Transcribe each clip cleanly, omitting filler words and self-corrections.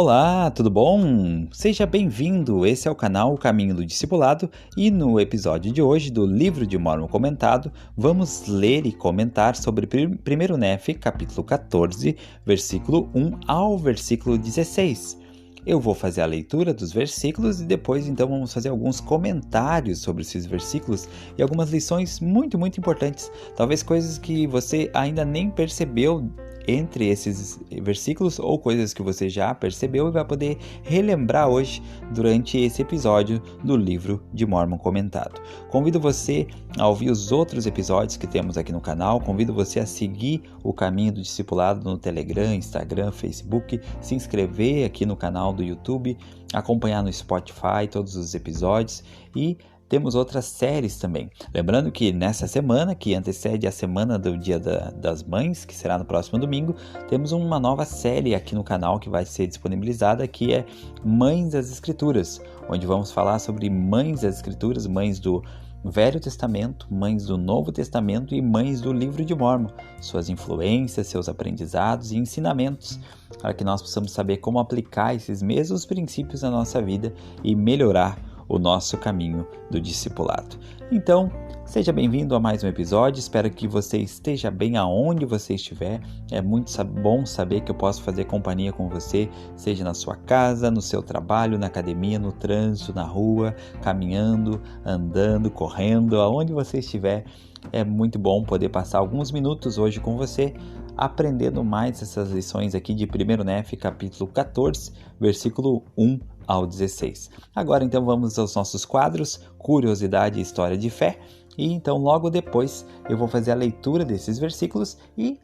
Olá, tudo bom? Seja bem-vindo. Esse é o canal O Caminho do Discipulado e no episódio de hoje do Livro de Mórmon Comentado, vamos ler e comentar sobre 1º Nefe, capítulo 14, versículo 1 ao versículo 16. Eu vou fazer a leitura dos versículos e depois então vamos fazer alguns comentários sobre esses versículos e algumas lições muito importantes, talvez coisas que você ainda nem percebeu entre esses versículos ou coisas que você já percebeu e vai poder relembrar hoje durante esse episódio do Livro de Mórmon Comentado. Convido você a ouvir os outros episódios que temos aqui no canal, convido você a seguir o Caminho do Discipulado no Telegram, Instagram, Facebook, se inscrever aqui no canal do YouTube, acompanhar no Spotify todos os episódios e temos outras séries também. Lembrando que nessa semana, que antecede a semana do Dia das Mães, que será no próximo domingo, temos uma nova série aqui no canal que vai ser disponibilizada, que é Mães das Escrituras, onde vamos falar sobre mães das Escrituras, mães do Velho Testamento, mães do Novo Testamento e mães do Livro de Mórmon, suas influências, seus aprendizados e ensinamentos, para que nós possamos saber como aplicar esses mesmos princípios na nossa vida e melhorar o nosso caminho do discipulado. Então, seja bem-vindo a mais um episódio, espero que você esteja bem aonde você estiver, é muito bom saber que eu posso fazer companhia com você, seja na sua casa, no seu trabalho, na academia, no trânsito, na rua, caminhando, andando, correndo, aonde você estiver, é muito bom poder passar alguns minutos hoje com você, aprendendo mais essas lições aqui de 1º Nefe, capítulo 14, versículo 1 ao 16. Agora então vamos aos nossos quadros, Curiosidade e História de Fé, e então logo depois eu vou fazer a leitura desses versículos e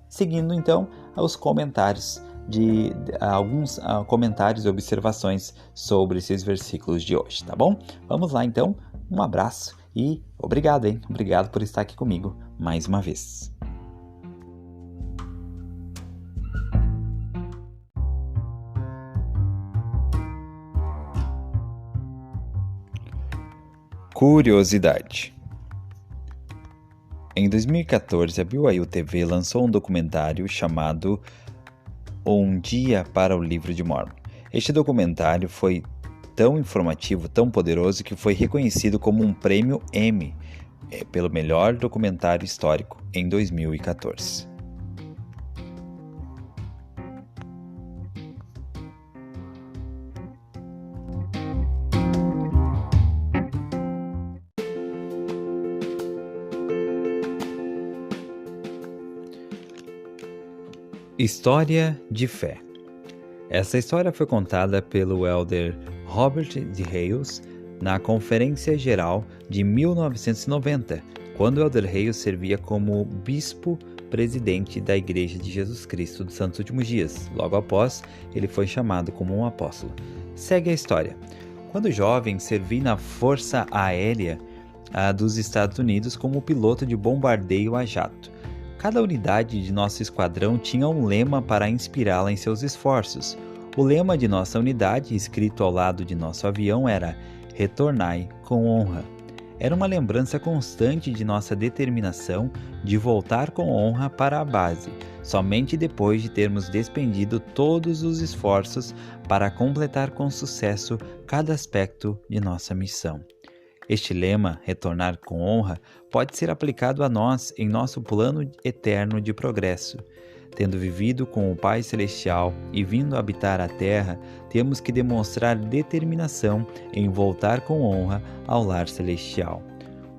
seguindo então os comentários alguns comentários e observações sobre esses versículos de hoje, tá bom? Vamos lá então, um abraço e obrigado, Obrigado por estar aqui comigo mais uma vez. Curiosidade. Em 2014, a BYU TV lançou um documentário chamado Um Dia para o Livro de Mórmon. Este documentário foi tão informativo, tão poderoso, que foi reconhecido como um prêmio Emmy pelo melhor documentário histórico em 2014. História de Fé. Essa história foi contada pelo elder Robert D. Hales na Conferência Geral de 1990, quando o elder Hales servia como bispo-presidente da Igreja de Jesus Cristo dos Santos Últimos Dias. Logo após, ele foi chamado como um apóstolo. Segue a história. Quando jovem, servi na Força Aérea dos Estados Unidos como piloto de bombardeio a jato. Cada unidade de nosso esquadrão tinha um lema para inspirá-la em seus esforços. O lema de nossa unidade, escrito ao lado de nosso avião, era "Retornai com honra". Era uma lembrança constante de nossa determinação de voltar com honra para a base, somente depois de termos despendido todos os esforços para completar com sucesso cada aspecto de nossa missão. Este lema, retornar com honra, pode ser aplicado a nós em nosso plano eterno de progresso. Tendo vivido com o Pai Celestial e vindo habitar a Terra, temos que demonstrar determinação em voltar com honra ao lar celestial.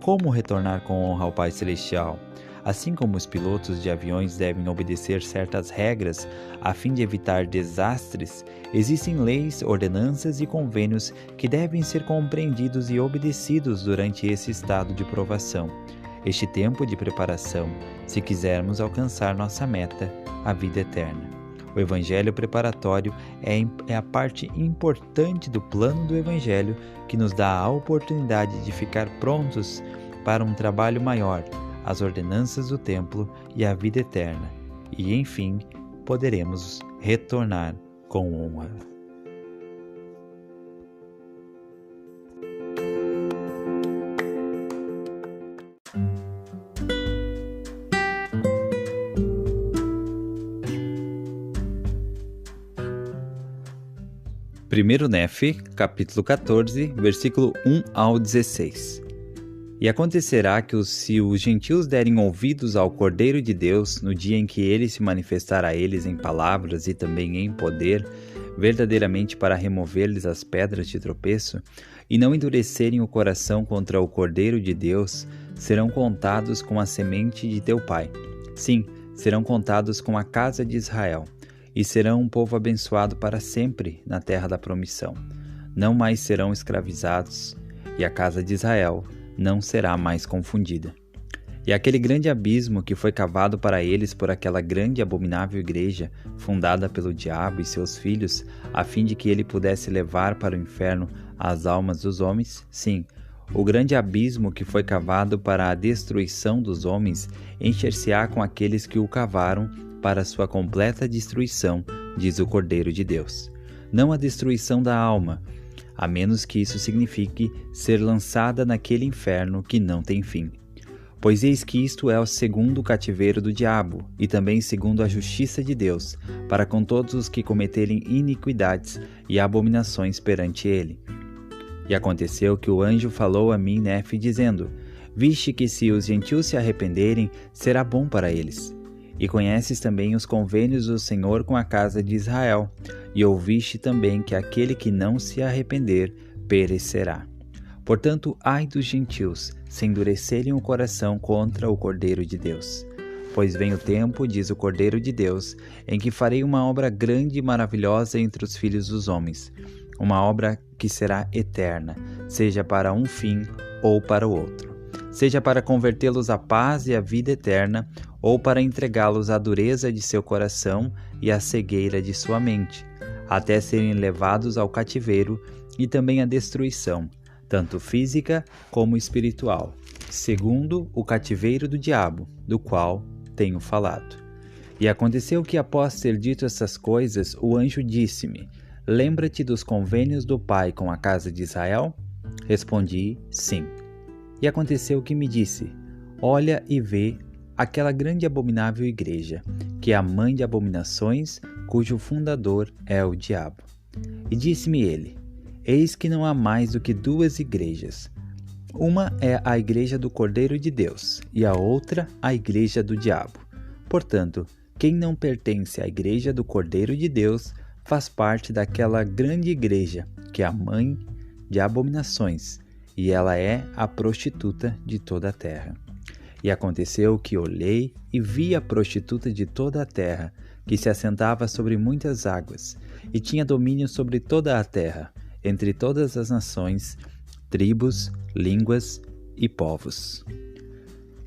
Como retornar com honra ao Pai Celestial? Assim como os pilotos de aviões devem obedecer certas regras a fim de evitar desastres, existem leis, ordenanças e convênios que devem ser compreendidos e obedecidos durante esse estado de provação, este tempo de preparação, se quisermos alcançar nossa meta, a vida eterna. O Evangelho preparatório é a parte importante do plano do Evangelho que nos dá a oportunidade de ficar prontos para um trabalho maior, as ordenanças do templo e a vida eterna, e enfim, poderemos retornar com honra. 1 Nefe, capítulo 14, versículo 1 ao 16. E acontecerá que se os gentios derem ouvidos ao Cordeiro de Deus, no dia em que ele se manifestar a eles em palavras e também em poder, verdadeiramente para remover-lhes as pedras de tropeço, e não endurecerem o coração contra o Cordeiro de Deus, serão contados com a semente de teu pai. Sim, serão contados com a casa de Israel, e serão um povo abençoado para sempre na terra da promissão. Não mais serão escravizados, e a casa de Israel não será mais confundida. E aquele grande abismo que foi cavado para eles por aquela grande e abominável igreja, fundada pelo diabo e seus filhos, a fim de que ele pudesse levar para o inferno as almas dos homens, sim, o grande abismo que foi cavado para a destruição dos homens, encher-se-á com aqueles que o cavaram para sua completa destruição, diz o Cordeiro de Deus. Não a destruição da alma, a menos que isso signifique ser lançada naquele inferno que não tem fim. Pois eis que isto é o segundo cativeiro do diabo, e também segundo a justiça de Deus, para com todos os que cometerem iniquidades e abominações perante ele. E aconteceu que o anjo falou a mim, Nefe, dizendo: Viste que se os gentios se arrependerem, será bom para eles. E conheces também os convênios do Senhor com a casa de Israel, e ouviste também que aquele que não se arrepender perecerá. Portanto, ai dos gentios, se endurecerem o coração contra o Cordeiro de Deus. Pois vem o tempo, diz o Cordeiro de Deus, em que farei uma obra grande e maravilhosa entre os filhos dos homens, uma obra que será eterna, seja para um fim ou para o outro. Seja para convertê-los à paz e à vida eterna, ou para entregá-los à dureza de seu coração e à cegueira de sua mente, até serem levados ao cativeiro e também à destruição, tanto física como espiritual, segundo o cativeiro do diabo, do qual tenho falado. E aconteceu que, após ter dito essas coisas, o anjo disse-me: Lembra-te dos convênios do Pai com a casa de Israel? Respondi: sim. E aconteceu que me disse: Olha e vê aquela grande e abominável igreja, que é a mãe de abominações, cujo fundador é o diabo. E disse-me ele: Eis que não há mais do que duas igrejas. Uma é a igreja do Cordeiro de Deus, e a outra a igreja do diabo. Portanto, quem não pertence à igreja do Cordeiro de Deus faz parte daquela grande igreja, que é a mãe de abominações, e ela é a prostituta de toda a terra. E aconteceu que olhei e vi a prostituta de toda a terra, que se assentava sobre muitas águas, e tinha domínio sobre toda a terra, entre todas as nações, tribos, línguas e povos.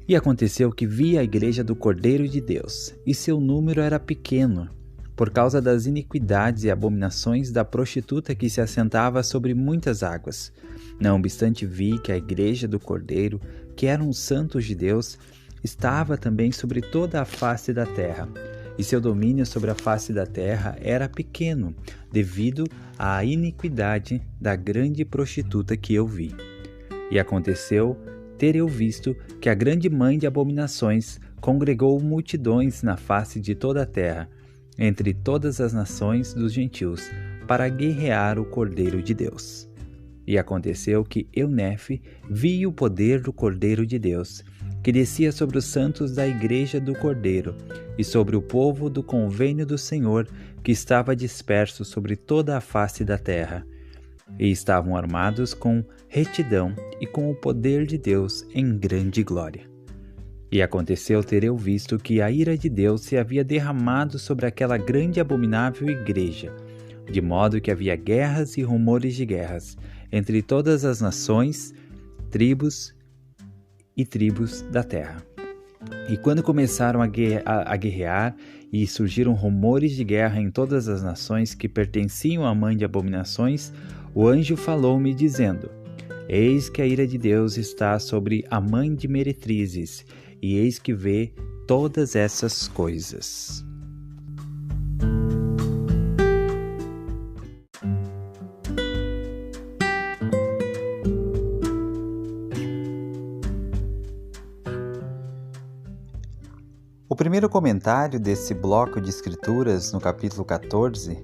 E aconteceu que vi a igreja do Cordeiro de Deus, e seu número era pequeno, por causa das iniquidades e abominações da prostituta que se assentava sobre muitas águas. Não obstante, vi que a igreja do Cordeiro, que eram os santos de Deus, estava também sobre toda a face da terra, e seu domínio sobre a face da terra era pequeno, devido à iniquidade da grande prostituta que eu vi. E aconteceu ter eu visto que a grande mãe de abominações congregou multidões na face de toda a terra, entre todas as nações dos gentios, para guerrear o Cordeiro de Deus. E aconteceu que eu, Nefe, vi o poder do Cordeiro de Deus, que descia sobre os santos da igreja do Cordeiro, e sobre o povo do convênio do Senhor, que estava disperso sobre toda a face da terra. E estavam armados com retidão e com o poder de Deus em grande glória. E aconteceu ter eu visto que a ira de Deus se havia derramado sobre aquela grande e abominável igreja, de modo que havia guerras e rumores de guerras entre todas as nações, tribos da terra. E quando começaram a guerrear e surgiram rumores de guerra em todas as nações que pertenciam à mãe de abominações, o anjo falou-me dizendo: Eis que a ira de Deus está sobre a mãe de meretrizes, e eis que vê todas essas coisas. O primeiro comentário desse bloco de escrituras no capítulo 14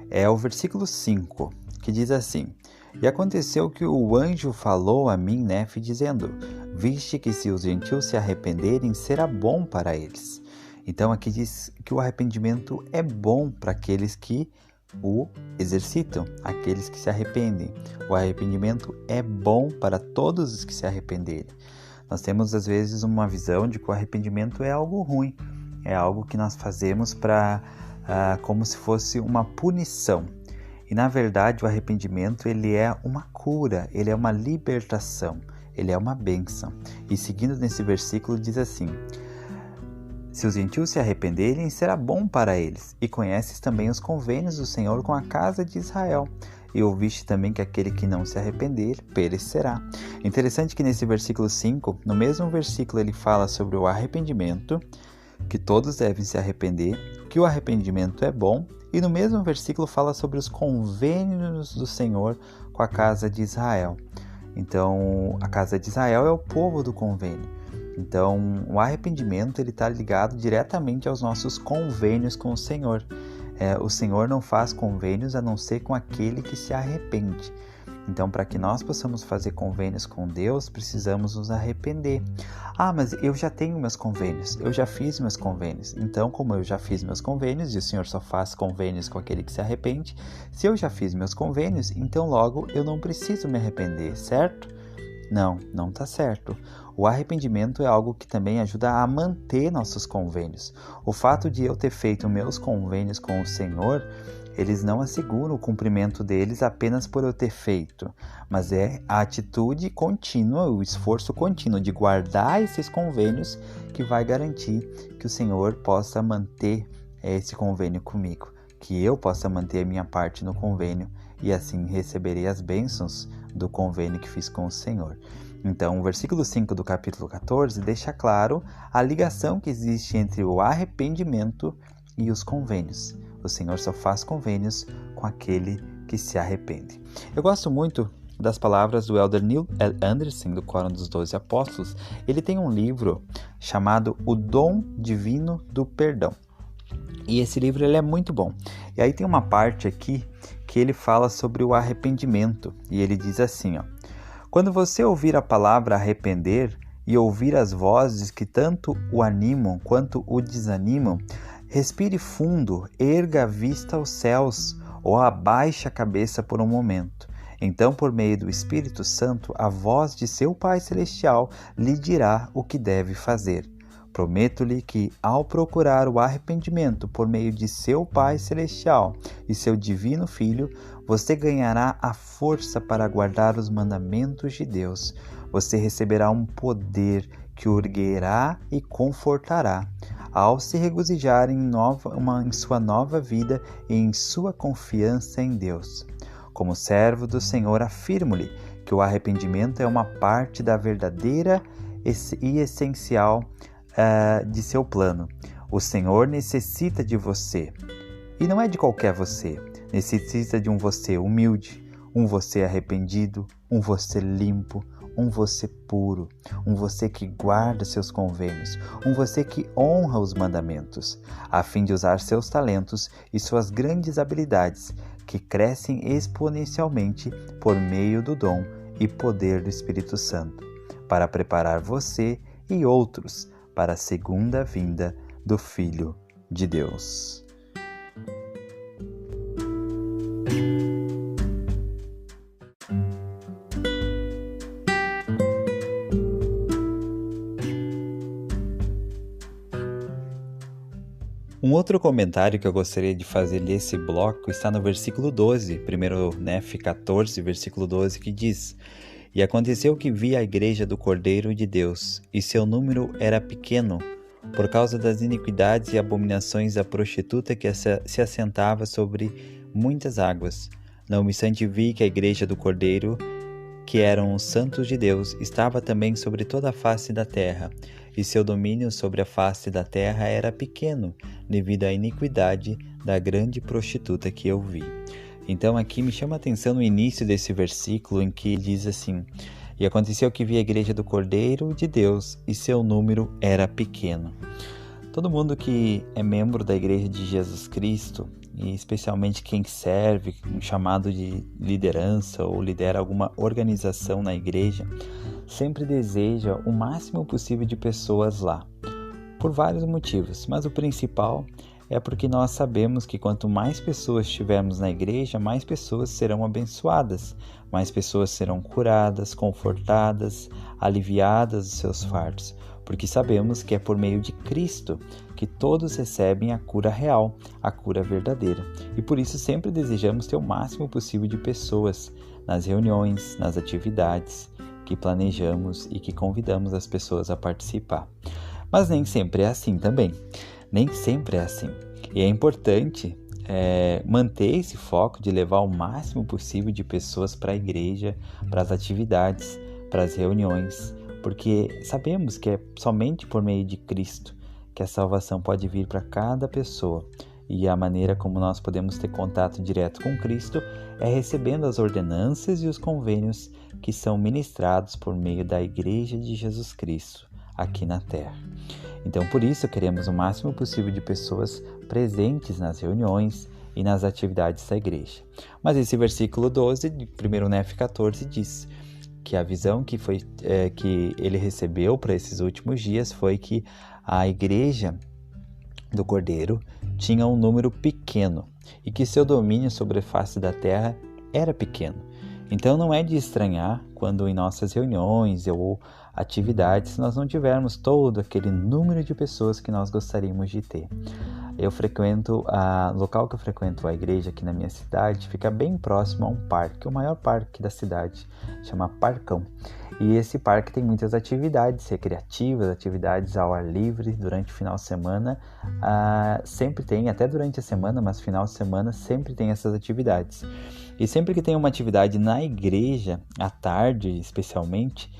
é o versículo 5, que diz assim: E aconteceu que o anjo falou a mim, Nefe, dizendo: Viste que se os gentios se arrependerem, será bom para eles. Então aqui diz que o arrependimento é bom para aqueles que o exercitam, aqueles que se arrependem. O arrependimento é bom para todos os que se arrependerem. Nós temos às vezes uma visão de que o arrependimento é algo ruim, é algo que nós fazemos como se fosse uma punição. E na verdade o arrependimento ele é uma cura, ele é uma libertação, ele é uma bênção. E seguindo nesse versículo diz assim: Se os gentios se arrependerem, será bom para eles. E conheces também os convênios do Senhor com a casa de Israel. E ouviste também que aquele que não se arrepender, perecerá. Interessante que nesse versículo 5, no mesmo versículo ele fala sobre o arrependimento, que todos devem se arrepender, que o arrependimento é bom, e no mesmo versículo fala sobre os convênios do Senhor com a casa de Israel. Então, a casa de Israel é o povo do convênio. Então, o arrependimento ele está ligado diretamente aos nossos convênios com o Senhor. O Senhor não faz convênios a não ser com aquele que se arrepende. Então, para que nós possamos fazer convênios com Deus, precisamos nos arrepender. Mas eu já tenho meus convênios, eu já fiz meus convênios. Então, como eu já fiz meus convênios, e o Senhor só faz convênios com aquele que se arrepende, se eu já fiz meus convênios, então logo eu não preciso me arrepender, certo? Não está certo. O arrependimento é algo que também ajuda a manter nossos convênios. O fato de eu ter feito meus convênios com o Senhor, eles não asseguram o cumprimento deles apenas por eu ter feito, mas é a atitude contínua, o esforço contínuo de guardar esses convênios que vai garantir que o Senhor possa manter esse convênio comigo, que eu possa manter a minha parte no convênio e assim receberei as bênçãos do convênio que fiz com o Senhor. Então, o versículo 5 do capítulo 14 deixa claro a ligação que existe entre o arrependimento e os convênios. O Senhor só faz convênios com aquele que se arrepende. Eu gosto muito das palavras do Elder Neil L. Anderson, do Quórum dos 12 Apóstolos. Ele tem um livro chamado O Dom Divino do Perdão. E esse livro ele é muito bom. E aí tem uma parte aqui que ele fala sobre o arrependimento. E ele diz assim, Quando você ouvir a palavra arrepender e ouvir as vozes que tanto o animam quanto o desanimam, respire fundo, erga a vista aos céus ou abaixe a cabeça por um momento. Então, por meio do Espírito Santo, a voz de seu Pai Celestial lhe dirá o que deve fazer. Prometo-lhe que, ao procurar o arrependimento por meio de seu Pai Celestial e seu Divino Filho, você ganhará a força para guardar os mandamentos de Deus. Você receberá um poder que o erguerá e confortará, ao se regozijar em sua nova vida e em sua confiança em Deus. Como servo do Senhor, afirmo-lhe que o arrependimento é uma parte da verdadeira e essencial de seu plano. O Senhor necessita de você. E não é de qualquer você. Necessita de um você humilde, um você arrependido, um você limpo, um você puro, um você que guarda seus convênios, um você que honra os mandamentos, a fim de usar seus talentos e suas grandes habilidades, que crescem exponencialmente por meio do dom e poder do Espírito Santo, para preparar você e outros para a segunda vinda do Filho de Deus. Um outro comentário que eu gostaria de fazer nesse bloco está no versículo 12, 1 Nefe 14, versículo 12, que diz: E aconteceu que vi a igreja do Cordeiro de Deus, e seu número era pequeno, por causa das iniquidades e abominações da prostituta que se assentava sobre muitas águas. Não obstante vi que a igreja do Cordeiro, que eram os santos de Deus, estava também sobre toda a face da terra, e seu domínio sobre a face da terra era pequeno, devido à iniquidade da grande prostituta que eu vi. Então aqui me chama a atenção no início desse versículo em que diz assim: E aconteceu que vi a igreja do Cordeiro de Deus, e seu número era pequeno. Todo mundo que é membro da Igreja de Jesus Cristo, e especialmente quem serve, um chamado de liderança ou lidera alguma organização na igreja, sempre deseja o máximo possível de pessoas lá, por vários motivos, mas o principal é porque nós sabemos que quanto mais pessoas tivermos na igreja, mais pessoas serão abençoadas, mais pessoas serão curadas, confortadas, aliviadas dos seus fardos, porque sabemos que é por meio de Cristo que todos recebem a cura real, a cura verdadeira. E por isso sempre desejamos ter o máximo possível de pessoas nas reuniões, nas atividades que planejamos e que convidamos as pessoas a participar. Mas nem sempre é assim também. Nem sempre é assim. E é importante manter esse foco de levar o máximo possível de pessoas para a igreja, para as atividades, para as reuniões, porque sabemos que é somente por meio de Cristo que a salvação pode vir para cada pessoa. E a maneira como nós podemos ter contato direto com Cristo é recebendo as ordenanças e os convênios que são ministrados por meio da Igreja de Jesus Cristo aqui na Terra. Então, por isso, queremos o máximo possível de pessoas presentes nas reuniões e nas atividades da igreja. Mas esse versículo 12 de 1 Nef 14 diz que a visão que ele recebeu para esses últimos dias foi que a igreja do Cordeiro tinha um número pequeno e que seu domínio sobre a face da terra era pequeno. Então não é de estranhar quando em nossas reuniões ou atividades nós não tivermos todo aquele número de pessoas que nós gostaríamos de ter. O local que eu frequento, a igreja aqui na minha cidade, fica bem próximo a um parque, o maior parque da cidade, chama Parcão. E esse parque tem muitas atividades recreativas, atividades ao ar livre durante o final de semana. Sempre tem, até durante a semana, mas final de semana sempre tem essas atividades. E sempre que tem uma atividade na igreja, à tarde especialmente,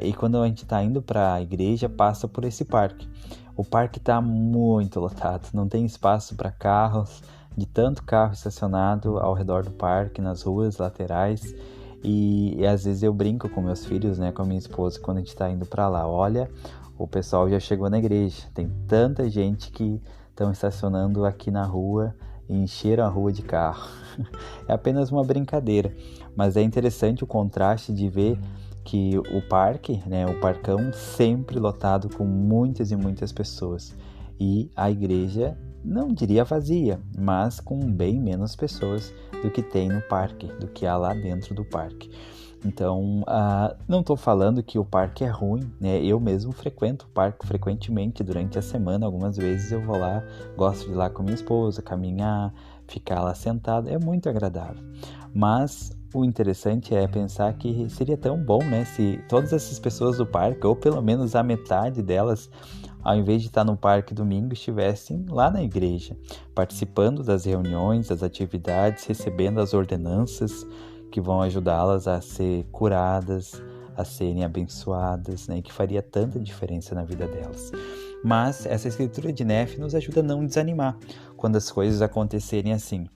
e quando a gente está indo para a igreja, passa por esse parque. O parque está muito lotado, não tem espaço para carros, de tanto carro estacionado ao redor do parque, nas ruas laterais. E às vezes eu brinco com meus filhos, com a minha esposa, quando a gente está indo para lá. Olha, o pessoal já chegou na igreja, tem tanta gente que estão estacionando aqui na rua e encheram a rua de carro. É apenas uma brincadeira, mas é interessante o contraste de ver que o parque, o Parcão, sempre lotado com muitas e muitas pessoas. E a igreja, não diria vazia, mas com bem menos pessoas do que tem no parque, do que há lá dentro do parque. Então, não estou falando que o parque é ruim, Eu mesmo frequento o parque frequentemente durante a semana. Algumas vezes eu vou lá, gosto de ir lá com minha esposa, caminhar, ficar lá sentado, é muito agradável. Mas o interessante é pensar que seria tão bom, se todas essas pessoas do parque, ou pelo menos a metade delas, ao invés de estar no parque domingo, estivessem lá na igreja, participando das reuniões, das atividades, recebendo as ordenanças que vão ajudá-las a ser curadas, a serem abençoadas, e que faria tanta diferença na vida delas. Mas essa escritura de Nef nos ajuda a não desanimar quando as coisas acontecerem assim.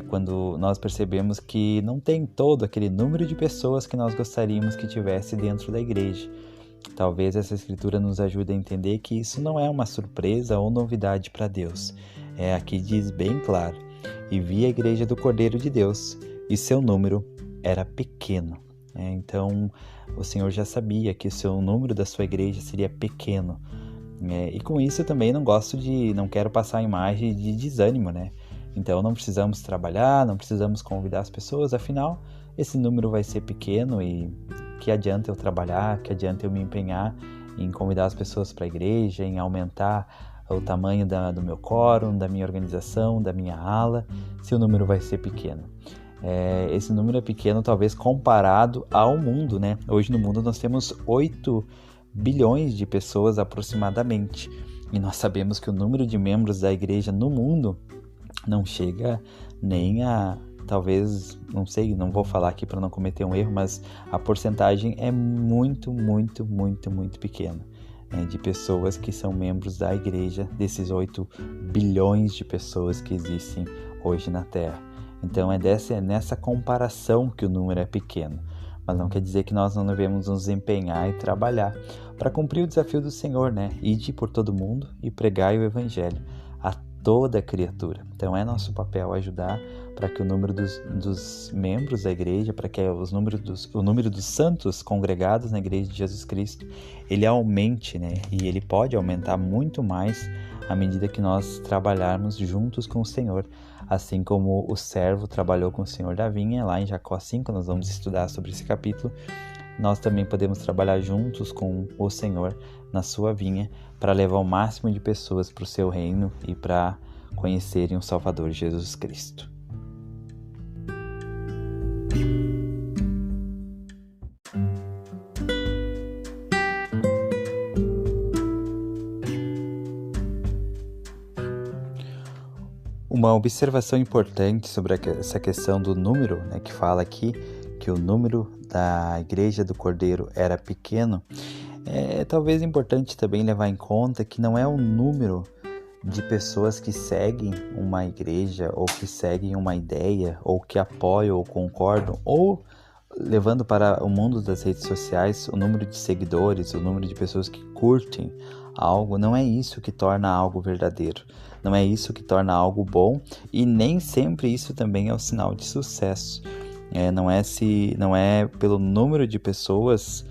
Quando nós percebemos que não tem todo aquele número de pessoas que nós gostaríamos que tivesse dentro da igreja. Talvez essa escritura nos ajude a entender que isso não é uma surpresa ou novidade para Deus. Aqui diz bem claro: e vi a igreja do Cordeiro de Deus, e seu número era pequeno. Então o Senhor já sabia que o número da sua igreja seria pequeno. E com isso eu também não quero passar a imagem de desânimo, Então não precisamos trabalhar, não precisamos convidar as pessoas, afinal esse número vai ser pequeno e que adianta eu trabalhar, que adianta eu me empenhar em convidar as pessoas para a igreja, em aumentar o tamanho do meu quórum, da minha organização, da minha ala, se o número vai ser pequeno. Esse número é pequeno talvez comparado ao mundo, Hoje no mundo nós temos 8 bilhões de pessoas aproximadamente, e nós sabemos que o número de membros da igreja no mundo não chega nem a, talvez, não sei, não vou falar aqui para não cometer um erro, mas a porcentagem é muito, muito, muito, muito pequena, de pessoas que são membros da igreja, desses 8 bilhões de pessoas que existem hoje na Terra. Então é nessa comparação que o número é pequeno. mas não quer dizer que nós não devemos nos empenhar e trabalhar para cumprir o desafio do Senhor, né? Ide por todo mundo e pregai o Evangelho a toda criatura. Então é nosso papel ajudar para que o número dos membros da igreja, para que o número dos santos congregados na igreja de Jesus Cristo, ele aumente, né? E ele pode aumentar muito mais à medida que nós trabalharmos juntos com o Senhor, assim como o servo trabalhou com o Senhor da vinha, lá em Jacó 5, nós vamos estudar sobre esse capítulo. Nós também podemos trabalhar juntos com o Senhor na sua vinha para levar o máximo de pessoas para o seu reino e para conhecerem o Salvador Jesus Cristo. Uma observação importante sobre essa questão do número, né, que fala aqui que o número da Igreja do Cordeiro era pequeno, é talvez importante também levar em conta que não é o número de pessoas que seguem uma igreja, ou que seguem uma ideia, ou que apoiam ou concordam, ou levando para o mundo das redes sociais, o número de seguidores, o número de pessoas que curtem algo, não é isso que torna algo verdadeiro. Não é isso que torna algo bom, e nem sempre isso também é o sinal de sucesso. Não é pelo número de pessoas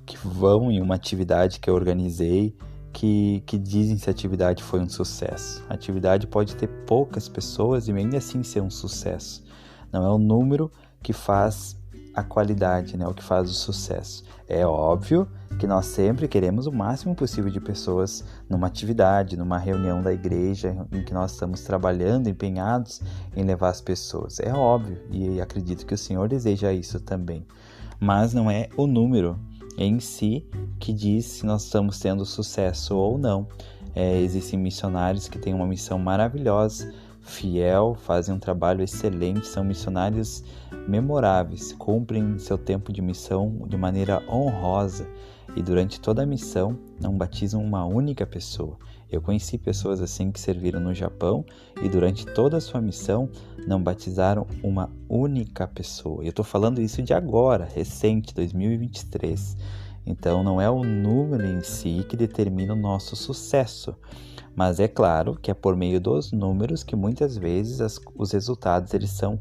que vão em uma atividade que eu organizei que dizem se a atividade foi um sucesso. A atividade pode ter poucas pessoas e ainda assim ser um sucesso. Não é o número que faz a qualidade, né? O que faz o sucesso. É óbvio que nós sempre queremos o máximo possível de pessoas numa atividade, numa reunião da igreja em que nós estamos trabalhando, empenhados em levar as pessoas. É óbvio, e acredito que o Senhor deseja isso também. Mas não é o número em si que diz se nós estamos tendo sucesso ou não. Existem missionários que têm uma missão maravilhosa, fiel, fazem um trabalho excelente, são missionários memoráveis, cumprem seu tempo de missão de maneira honrosa e durante toda a missão não batizam uma única pessoa. Eu conheci pessoas assim que serviram no Japão e durante toda a sua missão não batizaram uma única pessoa. Eu estou falando isso de agora, recente, 2023. Então não é o número em si que determina o nosso sucesso, mas é claro que é por meio dos números que muitas vezes os resultados eles são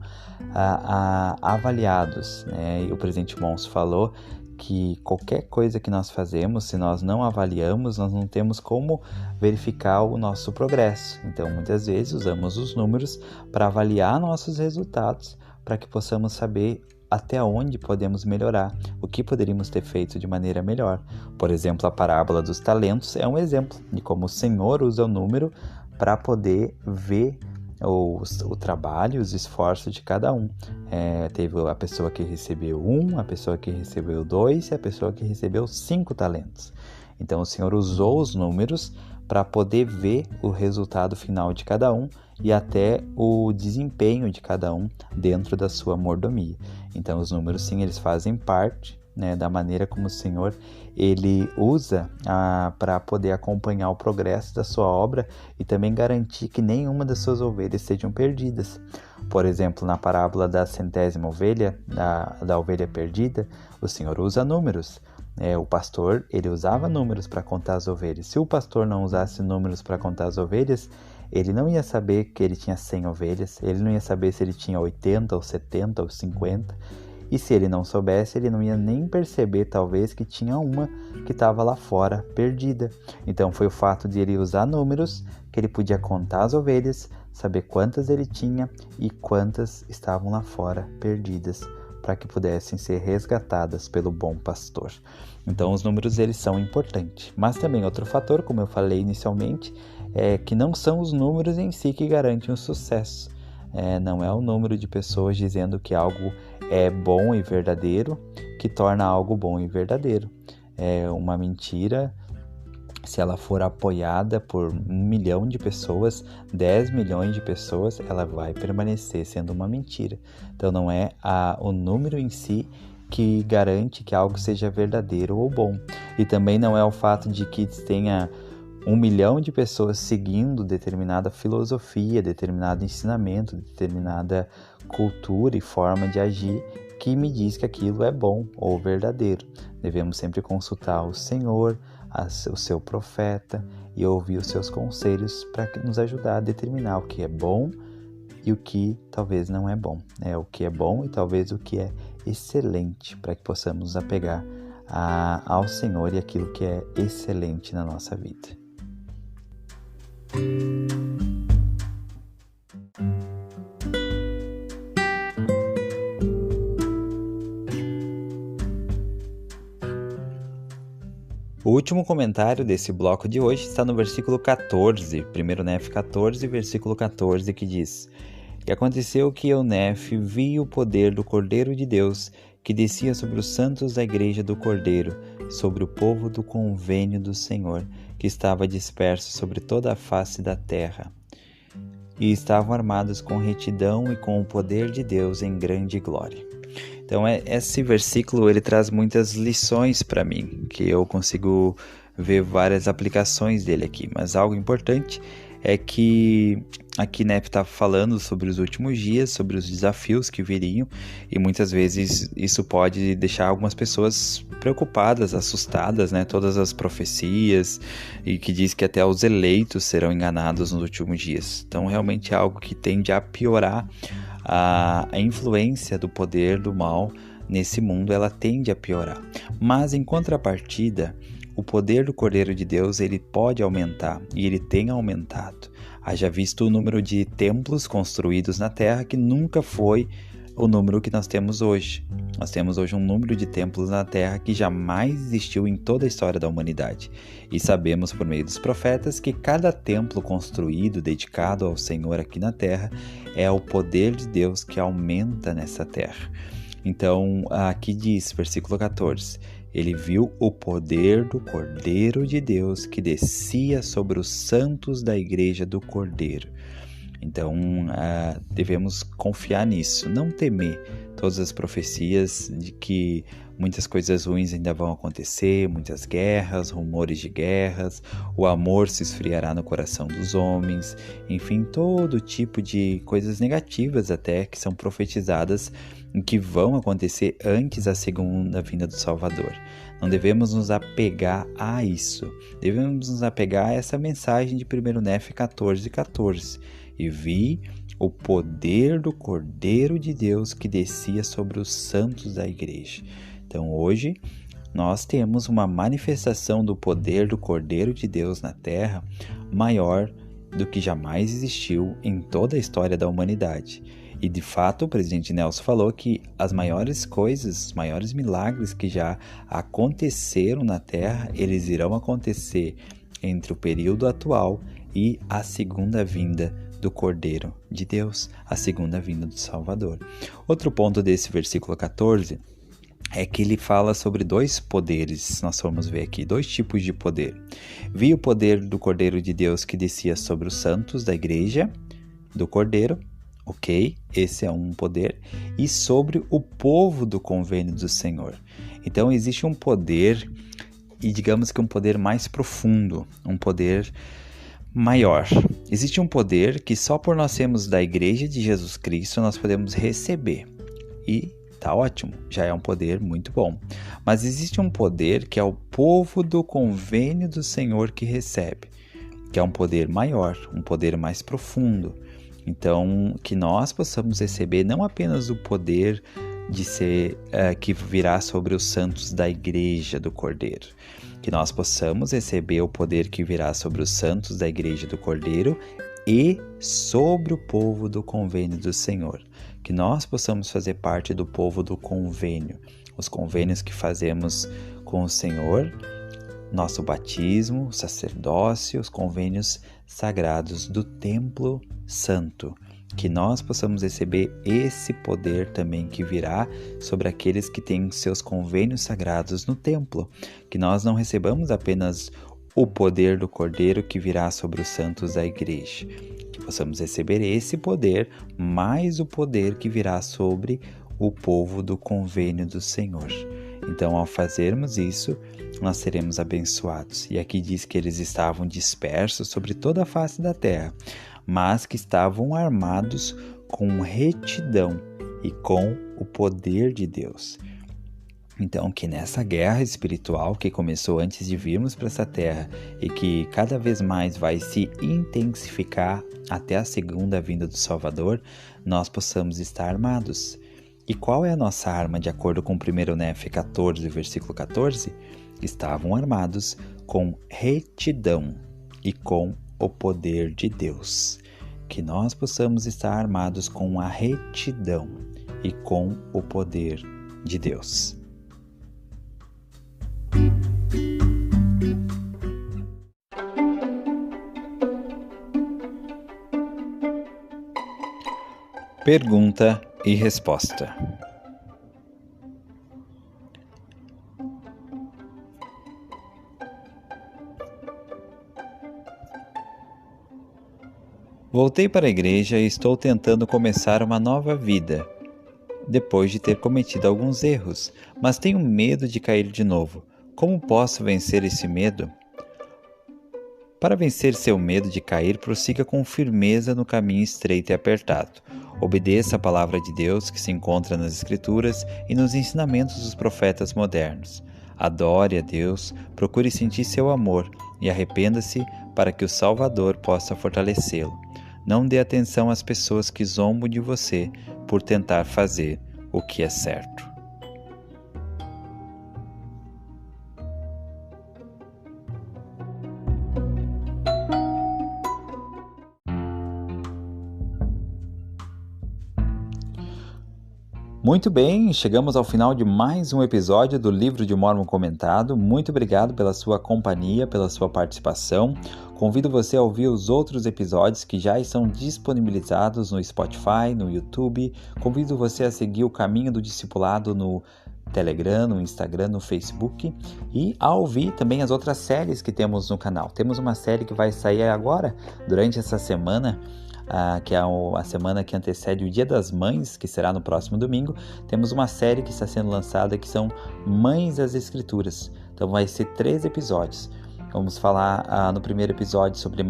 avaliados, né? E o presidente Mons falou que qualquer coisa que nós fazemos, se nós não avaliamos, nós não temos como verificar o nosso progresso. Então, muitas vezes usamos os números para avaliar nossos resultados, para que possamos saber até onde podemos melhorar, o que poderíamos ter feito de maneira melhor. Por exemplo, a parábola dos talentos é um exemplo de como o Senhor usa o número para poder ver o trabalho, os esforços de cada um. Teve a pessoa que recebeu 1, a pessoa que recebeu 2 e a pessoa que recebeu 5 talentos. Então o Senhor usou os números para poder ver o resultado final de cada um e até o desempenho de cada um dentro da sua mordomia. Então os números sim, eles fazem parte, né, da maneira como o Senhor ele usa para poder acompanhar o progresso da sua obra e também garantir que nenhuma das suas ovelhas sejam perdidas. Por exemplo, na parábola da 100ª ovelha, da ovelha perdida, o Senhor usa números. O pastor ele usava números para contar as ovelhas. Se o pastor não usasse números para contar as ovelhas, ele não ia saber que ele tinha 100 ovelhas, ele não ia saber se ele tinha 80 ou 70 ou 50. E se ele não soubesse, ele não ia nem perceber, talvez, que tinha uma que estava lá fora, perdida. Então, foi o fato de ele usar números que ele podia contar as ovelhas, saber quantas ele tinha e quantas estavam lá fora, perdidas, para que pudessem ser resgatadas pelo bom pastor. Então, os números, eles são importantes. Mas também outro fator, como eu falei inicialmente, é que não são os números em si que garantem o sucesso. Não é o número de pessoas dizendo que algo é bom e verdadeiro que torna algo bom e verdadeiro. Uma mentira, se ela for apoiada por 1 milhão de pessoas, 10 milhões de pessoas, ela vai permanecer sendo uma mentira. Então não é o número em si que garante que algo seja verdadeiro ou bom. E também não é o fato de que tenha 1 milhão de pessoas seguindo determinada filosofia, determinado ensinamento, determinada cultura e forma de agir que me diz que aquilo é bom ou verdadeiro. Devemos sempre consultar o Senhor, o seu profeta e ouvir os seus conselhos para nos ajudar a determinar o que é bom e o que talvez não é bom. O que é bom e talvez o que é excelente, para que possamos nos apegar ao Senhor e aquilo que é excelente na nossa vida. O último comentário desse bloco de hoje está no versículo 14, 1 Nef 14, versículo 14, que diz: E aconteceu que eu, Nef, vi o poder do Cordeiro de Deus, que descia sobre os santos da igreja do Cordeiro, sobre o povo do convênio do Senhor, que estava disperso sobre toda a face da terra. E estavam armados com retidão e com o poder de Deus em grande glória. Então, esse versículo ele traz muitas lições para mim, que eu consigo ver várias aplicações dele aqui. Mas algo importante é que aqui Nef está falando sobre os últimos dias, sobre os desafios que viriam, e muitas vezes isso pode deixar algumas pessoas preocupadas, assustadas, né? Todas as profecias, e que diz que até os eleitos serão enganados nos últimos dias. Então, realmente é algo que tende a piorar a influência do poder do mal nesse mundo, ela tende a piorar. Mas, em contrapartida, o poder do Cordeiro de Deus, ele pode aumentar, e ele tem aumentado. Haja visto o número de templos construídos na Terra, que nunca foi o número que nós temos hoje. Nós temos hoje um número de templos na Terra que jamais existiu em toda a história da humanidade. E sabemos por meio dos profetas que cada templo construído, dedicado ao Senhor aqui na Terra, é o poder de Deus que aumenta nessa terra. Então, aqui diz, versículo 14, ele viu o poder do Cordeiro de Deus que descia sobre os santos da igreja do Cordeiro. Então, devemos confiar nisso, não temer todas as profecias de que muitas coisas ruins ainda vão acontecer, muitas guerras, rumores de guerras, o amor se esfriará no coração dos homens, enfim, todo tipo de coisas negativas até que são profetizadas e que vão acontecer antes da segunda vinda do Salvador. Não devemos nos apegar a isso, devemos nos apegar a essa mensagem de 1 Nef 14, 14. E vi o poder do Cordeiro de Deus que descia sobre os santos da igreja. Então hoje nós temos uma manifestação do poder do Cordeiro de Deus na terra maior do que jamais existiu em toda a história da humanidade. E de fato o presidente Nelson falou que as maiores coisas, os maiores milagres que já aconteceram na terra, eles irão acontecer entre o período atual e a segunda vinda do Cordeiro de Deus, a segunda vinda do Salvador. Outro ponto desse versículo 14 é que ele fala sobre dois poderes, nós vamos ver aqui, dois tipos de poder. Vi o poder do Cordeiro de Deus que descia sobre os santos da igreja do Cordeiro, ok, esse é um poder, e sobre o povo do convênio do Senhor. Então existe um poder, e digamos que um poder mais profundo, um poder maior. Existe um poder que só por nós sermos da Igreja de Jesus Cristo nós podemos receber. E tá ótimo, já é um poder muito bom. Mas existe um poder que é o povo do convênio do Senhor que recebe, que é um poder maior, um poder mais profundo. Então, que nós possamos receber não apenas o poder de ser que virá sobre os santos da Igreja do Cordeiro, que nós possamos receber o poder que virá sobre os santos da Igreja do Cordeiro e sobre o povo do convênio do Senhor. Que nós possamos fazer parte do povo do convênio, os convênios que fazemos com o Senhor, nosso batismo, sacerdócio, os convênios sagrados do templo santo. Que nós possamos receber esse poder também que virá sobre aqueles que têm seus convênios sagrados no templo. Que nós não recebamos apenas o poder do Cordeiro que virá sobre os santos da igreja. Que possamos receber esse poder, mais o poder que virá sobre o povo do convênio do Senhor. Então, ao fazermos isso, nós seremos abençoados. E aqui diz que eles estavam dispersos sobre toda a face da terra, mas que estavam armados com retidão e com o poder de Deus. Então, que nessa guerra espiritual que começou antes de virmos para essa terra e que cada vez mais vai se intensificar até a segunda vinda do Salvador, nós possamos estar armados. E qual é a nossa arma de acordo com 1 Néfi 14, versículo 14? Estavam armados com retidão e com o poder de Deus. Que nós possamos estar armados com a retidão e com o poder de Deus. Pergunta e resposta. Voltei para a igreja e estou tentando começar uma nova vida, depois de ter cometido alguns erros, mas tenho medo de cair de novo. Como posso vencer esse medo? Para vencer seu medo de cair, prossiga com firmeza no caminho estreito e apertado. Obedeça a palavra de Deus que se encontra nas Escrituras e nos ensinamentos dos profetas modernos. Adore a Deus, procure sentir seu amor e arrependa-se para que o Salvador possa fortalecê-lo. Não dê atenção às pessoas que zombam de você por tentar fazer o que é certo. Muito bem, chegamos ao final de mais um episódio do Livro de Mórmon Comentado. Muito obrigado pela sua companhia, pela sua participação. Convido você a ouvir os outros episódios que já estão disponibilizados no Spotify, no YouTube. Convido você a seguir o Caminho do Discipulado no Telegram, no Instagram, no Facebook e a ouvir também as outras séries que temos no canal. Temos uma série que vai sair agora, durante essa semana, que é a semana que antecede o Dia das Mães, que será no próximo domingo. Temos uma série que está sendo lançada que são Mães das Escrituras. Então vai ser 3 episódios. Vamos falar no primeiro episódio sobre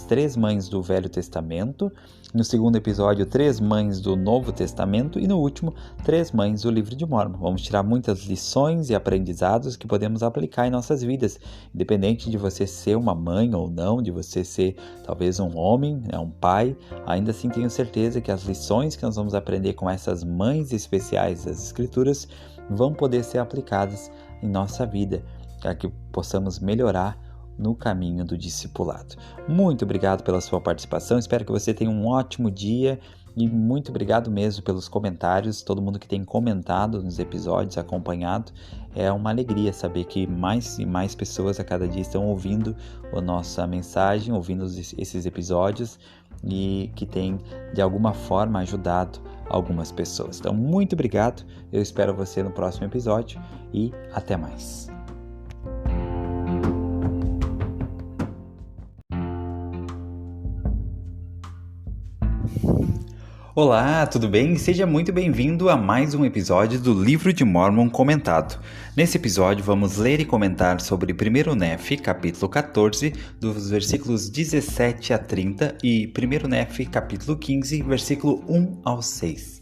3 mães do Velho Testamento. No segundo episódio, 3 mães do Novo Testamento. E no último, 3 mães do Livro de Mórmon. Vamos tirar muitas lições e aprendizados que podemos aplicar em nossas vidas. Independente de você ser uma mãe ou não, de você ser talvez um homem, um pai, ainda assim tenho certeza que as lições que nós vamos aprender com essas mães especiais das Escrituras vão poder ser aplicadas em nossa vida, para que possamos melhorar no caminho do discipulado. Muito obrigado pela sua participação, espero que você tenha um ótimo dia e muito obrigado mesmo pelos comentários, todo mundo que tem comentado nos episódios, acompanhado. É uma alegria saber que mais e mais pessoas a cada dia estão ouvindo a nossa mensagem, ouvindo esses episódios e que tem de alguma forma ajudado algumas pessoas. Então, muito obrigado, eu espero você no próximo episódio e até mais. Olá, tudo bem? Seja muito bem-vindo a mais um episódio do Livro de Mórmon Comentado. Nesse episódio vamos ler e comentar sobre 1 Néfi, capítulo 14, dos versículos 17 a 30 e 1 Néfi, capítulo 15, versículo 1 ao 6.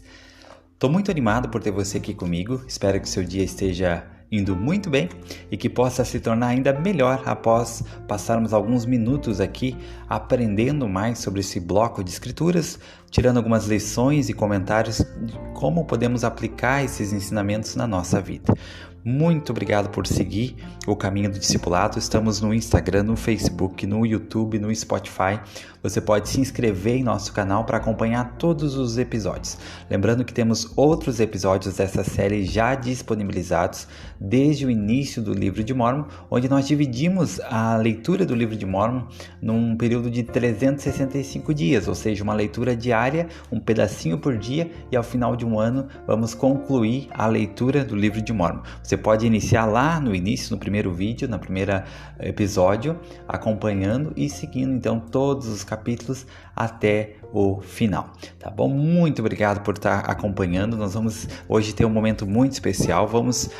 Estou muito animado por ter você aqui comigo, espero que seu dia esteja indo muito bem e que possa se tornar ainda melhor após passarmos alguns minutos aqui aprendendo mais sobre esse bloco de escrituras, tirando algumas lições e comentários de como podemos aplicar esses ensinamentos na nossa vida. Muito obrigado por seguir o Caminho do Discipulado. Estamos no Instagram, no Facebook, no YouTube, no Spotify. Você pode se inscrever em nosso canal para acompanhar todos os episódios. Lembrando que temos outros episódios dessa série já disponibilizados desde o início do Livro de Mórmon, onde nós dividimos a leitura do Livro de Mórmon num período de 365 dias, ou seja, uma leitura diária, um pedacinho por dia, e ao final de um ano vamos concluir a leitura do Livro de Mórmon. Você pode iniciar lá no início, no primeiro vídeo, no primeiro episódio, acompanhando e seguindo então todos os capítulos até o final, tá bom? Muito obrigado por estar acompanhando. Nós vamos hoje ter um momento muito especial. Vamos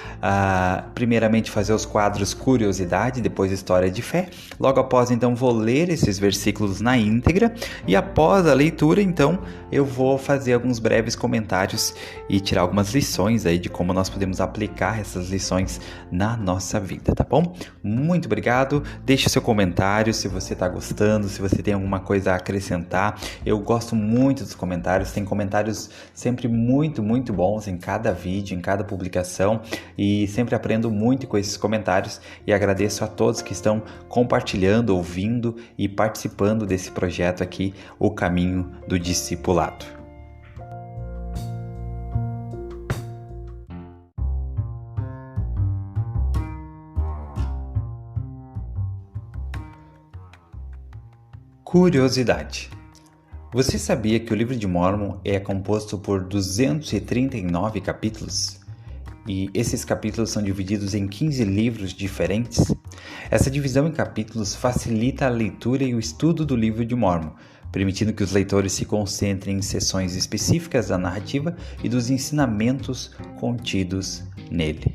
primeiramente fazer os quadros Curiosidade, depois História de Fé. Logo após, então, vou ler esses versículos na íntegra e após a leitura, então, eu vou fazer alguns breves comentários e tirar algumas lições aí de como nós podemos aplicar essas lições na nossa vida, tá bom? Muito obrigado. Deixe o seu comentário se você está gostando, se você tem alguma coisa a acrescentar. Eu gosto muito dos comentários, tem comentários sempre muito, muito bons em cada vídeo, em cada publicação, e sempre aprendo muito com esses comentários e agradeço a todos que estão compartilhando, ouvindo e participando desse projeto aqui, O Caminho do Discipulado. Curiosidade. Você sabia que o livro de Mórmon é composto por 239 capítulos? E esses capítulos são divididos em 15 livros diferentes? Essa divisão em capítulos facilita a leitura e o estudo do livro de Mórmon, permitindo que os leitores se concentrem em seções específicas da narrativa e dos ensinamentos contidos nele.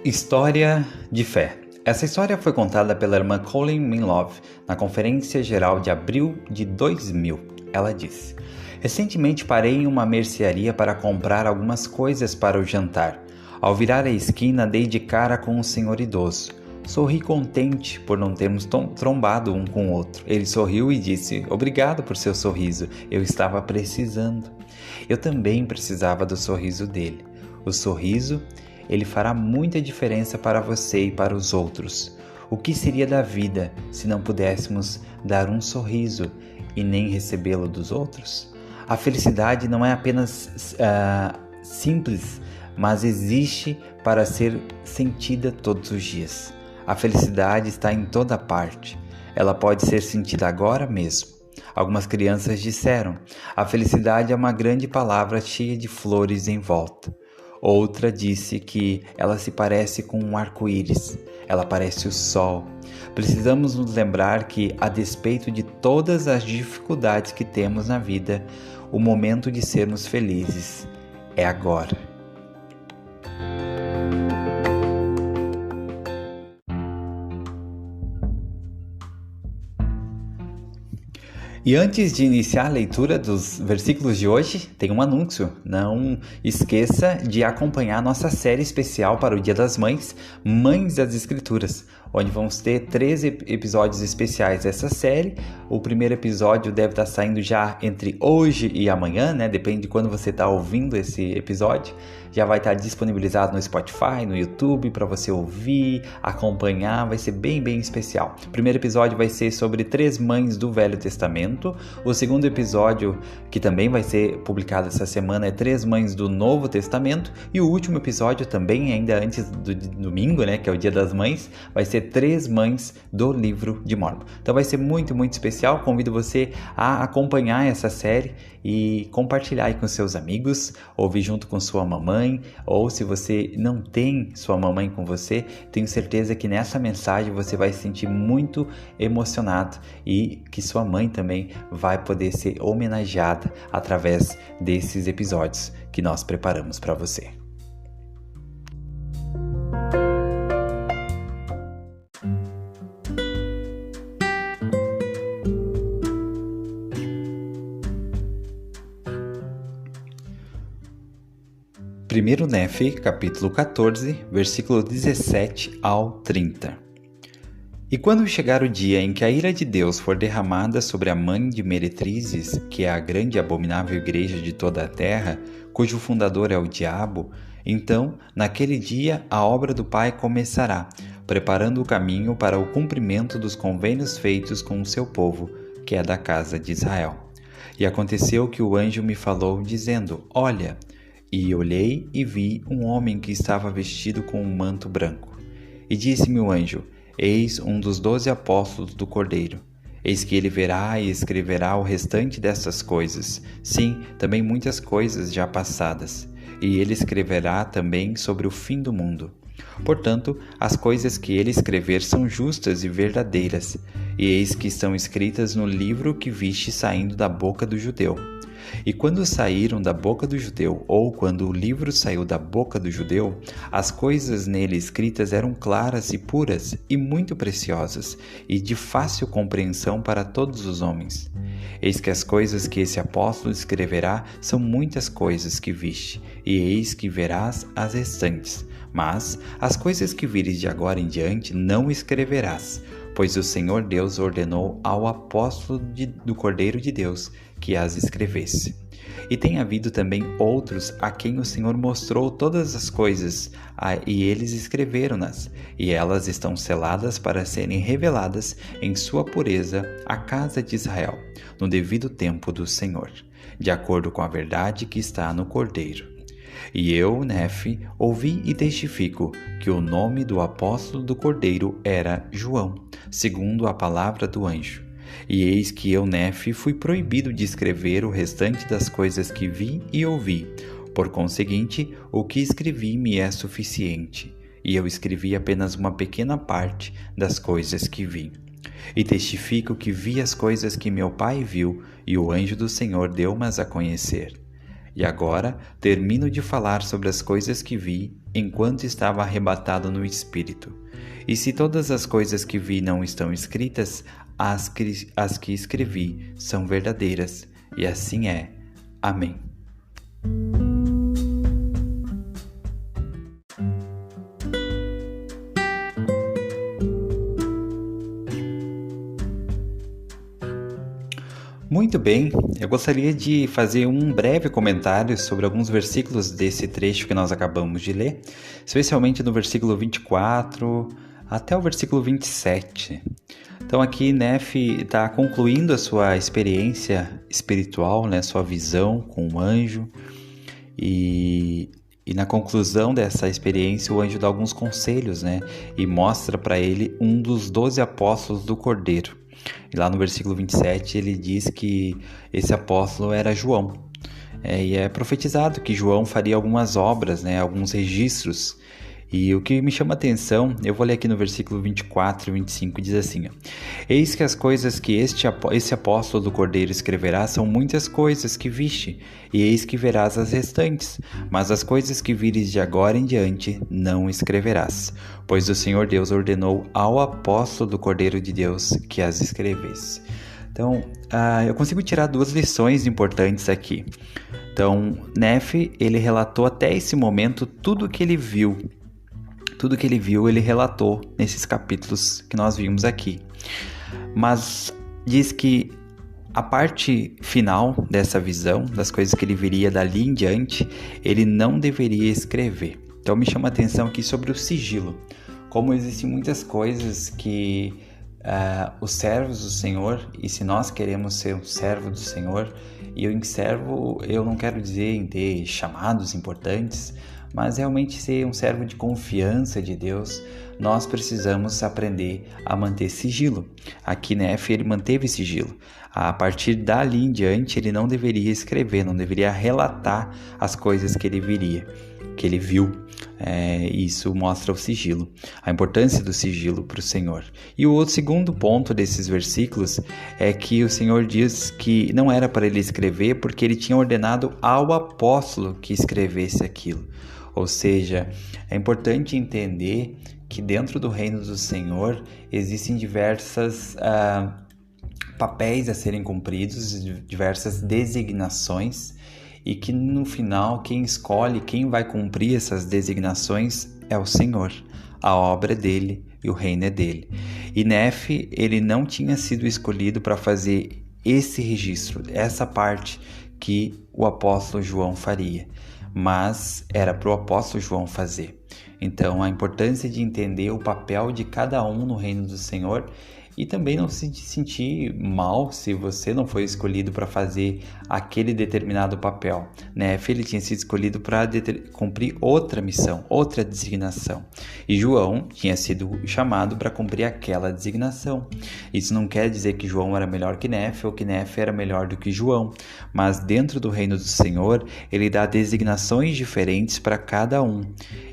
História de Fé. Essa história foi contada pela irmã Colleen Minlove na Conferência Geral de abril de 2000. Ela disse: "Recentemente parei em uma mercearia para comprar algumas coisas para o jantar. Ao virar a esquina, dei de cara com um senhor idoso. Sorri contente por não termos trombado um com o outro. Ele sorriu e disse: 'Obrigado por seu sorriso. Eu estava precisando.' Eu também precisava do sorriso dele. O sorriso, ele fará muita diferença para você e para os outros. O que seria da vida se não pudéssemos dar um sorriso e nem recebê-lo dos outros? A felicidade não é apenas simples, mas existe para ser sentida todos os dias. A felicidade está em toda parte. Ela pode ser sentida agora mesmo. Algumas crianças disseram: a felicidade é uma grande palavra cheia de flores em volta. Outra disse que ela se parece com um arco-íris. Ela parece o sol. Precisamos nos lembrar que, a despeito de todas as dificuldades que temos na vida, o momento de sermos felizes é agora." E antes de iniciar a leitura dos versículos de hoje, tem um anúncio. Não esqueça de acompanhar nossa série especial para o Dia das Mães, Mães das Escrituras, onde vamos ter 13 episódios especiais dessa série. O primeiro episódio deve estar saindo já entre hoje e amanhã, né? Depende de quando você está ouvindo esse episódio. Já vai estar disponibilizado no Spotify, no YouTube, para você ouvir, acompanhar. Vai ser bem, bem especial. O primeiro episódio vai ser sobre 3 mães do Velho Testamento. O segundo episódio, que também vai ser publicado essa semana, é 3 mães do Novo Testamento. E o último episódio, também ainda antes do domingo, né, que é o Dia das Mães, vai ser 3 mães do livro de Mórmon. Então vai ser muito, muito especial. Convido você a acompanhar essa série e compartilhar aí com seus amigos, ouvir junto com sua mamãe, ou se você não tem sua mamãe com você, tenho certeza que nessa mensagem você vai se sentir muito emocionado e que sua mãe também vai poder ser homenageada através desses episódios que nós preparamos para você. Primeiro Nefe, capítulo 14, versículo 17 ao 30. E quando chegar o dia em que a ira de Deus for derramada sobre a mãe de Meretrizes, que é a grande e abominável igreja de toda a terra, cujo fundador é o diabo, então, naquele dia, a obra do Pai começará, preparando o caminho para o cumprimento dos convênios feitos com o seu povo, que é da casa de Israel. E aconteceu que o anjo me falou, dizendo: Olha, e olhei e vi um homem que estava vestido com um manto branco. E disse-me o anjo: Eis um dos 12 apóstolos do Cordeiro. Eis que ele verá e escreverá o restante destas coisas, sim, também muitas coisas já passadas. e ele escreverá também sobre o fim do mundo. Portanto, as coisas que ele escrever são justas e verdadeiras, e eis que estão escritas no livro que viste saindo da boca do judeu. E quando saíram da boca do judeu, ou quando o livro saiu da boca do judeu, as coisas nele escritas eram claras e puras e muito preciosas, e de fácil compreensão para todos os homens. Eis que as coisas que esse apóstolo escreverá são muitas coisas que viste, e eis que verás as restantes. Mas as coisas que vires de agora em diante não escreverás, pois o Senhor Deus ordenou ao apóstolo do Cordeiro de Deus que as escrevesse. E tem havido também outros a quem o Senhor mostrou todas as coisas, e eles escreveram-nas, e elas estão seladas para serem reveladas em sua pureza à casa de Israel, no devido tempo do Senhor, de acordo com a verdade que está no Cordeiro. E eu, Nefe, ouvi e testifico que o nome do apóstolo do Cordeiro era João, segundo a palavra do anjo. E eis que eu, Nefe, fui proibido de escrever o restante das coisas que vi e ouvi. Por conseguinte, o que escrevi me é suficiente, e eu escrevi apenas uma pequena parte das coisas que vi. E testifico que vi as coisas que meu pai viu, e o anjo do Senhor deu-mas a conhecer. E agora termino de falar sobre as coisas que vi enquanto estava arrebatado no Espírito. E se todas as coisas que vi não estão escritas, as que escrevi são verdadeiras. E assim é. Amém. Muito bem, eu gostaria de fazer um breve comentário sobre alguns versículos desse trecho que nós acabamos de ler, especialmente no versículo 24 até o versículo 27. Então aqui Nefe está concluindo a sua experiência espiritual, sua visão com o anjo, e na conclusão dessa experiência o anjo dá alguns conselhos, e mostra para ele um dos 12 apóstolos do Cordeiro. E lá no versículo 27 ele diz que esse apóstolo era João. E é profetizado que João faria algumas obras, alguns registros. E o que me chama a atenção, eu vou ler aqui no versículo 24 e 25, diz assim: Eis que as coisas que esse apóstolo do Cordeiro escreverá são muitas coisas que viste, e eis que verás as restantes, mas as coisas que vires de agora em diante não escreverás, pois o Senhor Deus ordenou ao apóstolo do Cordeiro de Deus que as escrevesse. Então, eu consigo tirar duas lições importantes aqui. Então, Nefe, ele relatou até esse momento tudo o que ele viu. Tudo que ele viu, ele relatou nesses capítulos que nós vimos aqui. Mas diz que a parte final dessa visão, das coisas que ele veria dali em diante, ele não deveria escrever. Então me chama a atenção aqui sobre o sigilo. Como existem muitas coisas que os servos do Senhor, e se nós queremos ser um servo do Senhor, e em servo eu não quero dizer em ter chamados importantes, mas realmente ser um servo de confiança de Deus, nós precisamos aprender a manter sigilo. Aqui Nefe, ele manteve sigilo. A partir dali em diante, ele não deveria escrever, não deveria relatar as coisas que ele viu. Isso mostra o sigilo, a importância do sigilo para o Senhor. E o segundo ponto desses versículos é que o Senhor diz que não era para ele escrever porque ele tinha ordenado ao apóstolo que escrevesse aquilo. Ou seja, é importante entender que dentro do reino do Senhor existem diversos papéis a serem cumpridos, diversas designações, e que no final quem escolhe, quem vai cumprir essas designações é o Senhor. A obra é dele e o reino é dele. E Nefe, ele não tinha sido escolhido para fazer esse registro, essa parte que o apóstolo João faria, mas era para o apóstolo João fazer. Então, a importância de entender o papel de cada um no reino do Senhor e também não se sentir mal se você não foi escolhido para fazer aquele determinado papel. Nefe, ele tinha sido escolhido para cumprir outra missão, outra designação, e João tinha sido chamado para cumprir aquela designação. Isso não quer dizer que João era melhor que Nefe ou que Nefe era melhor do que João, mas dentro do reino do Senhor, ele dá designações diferentes para cada um,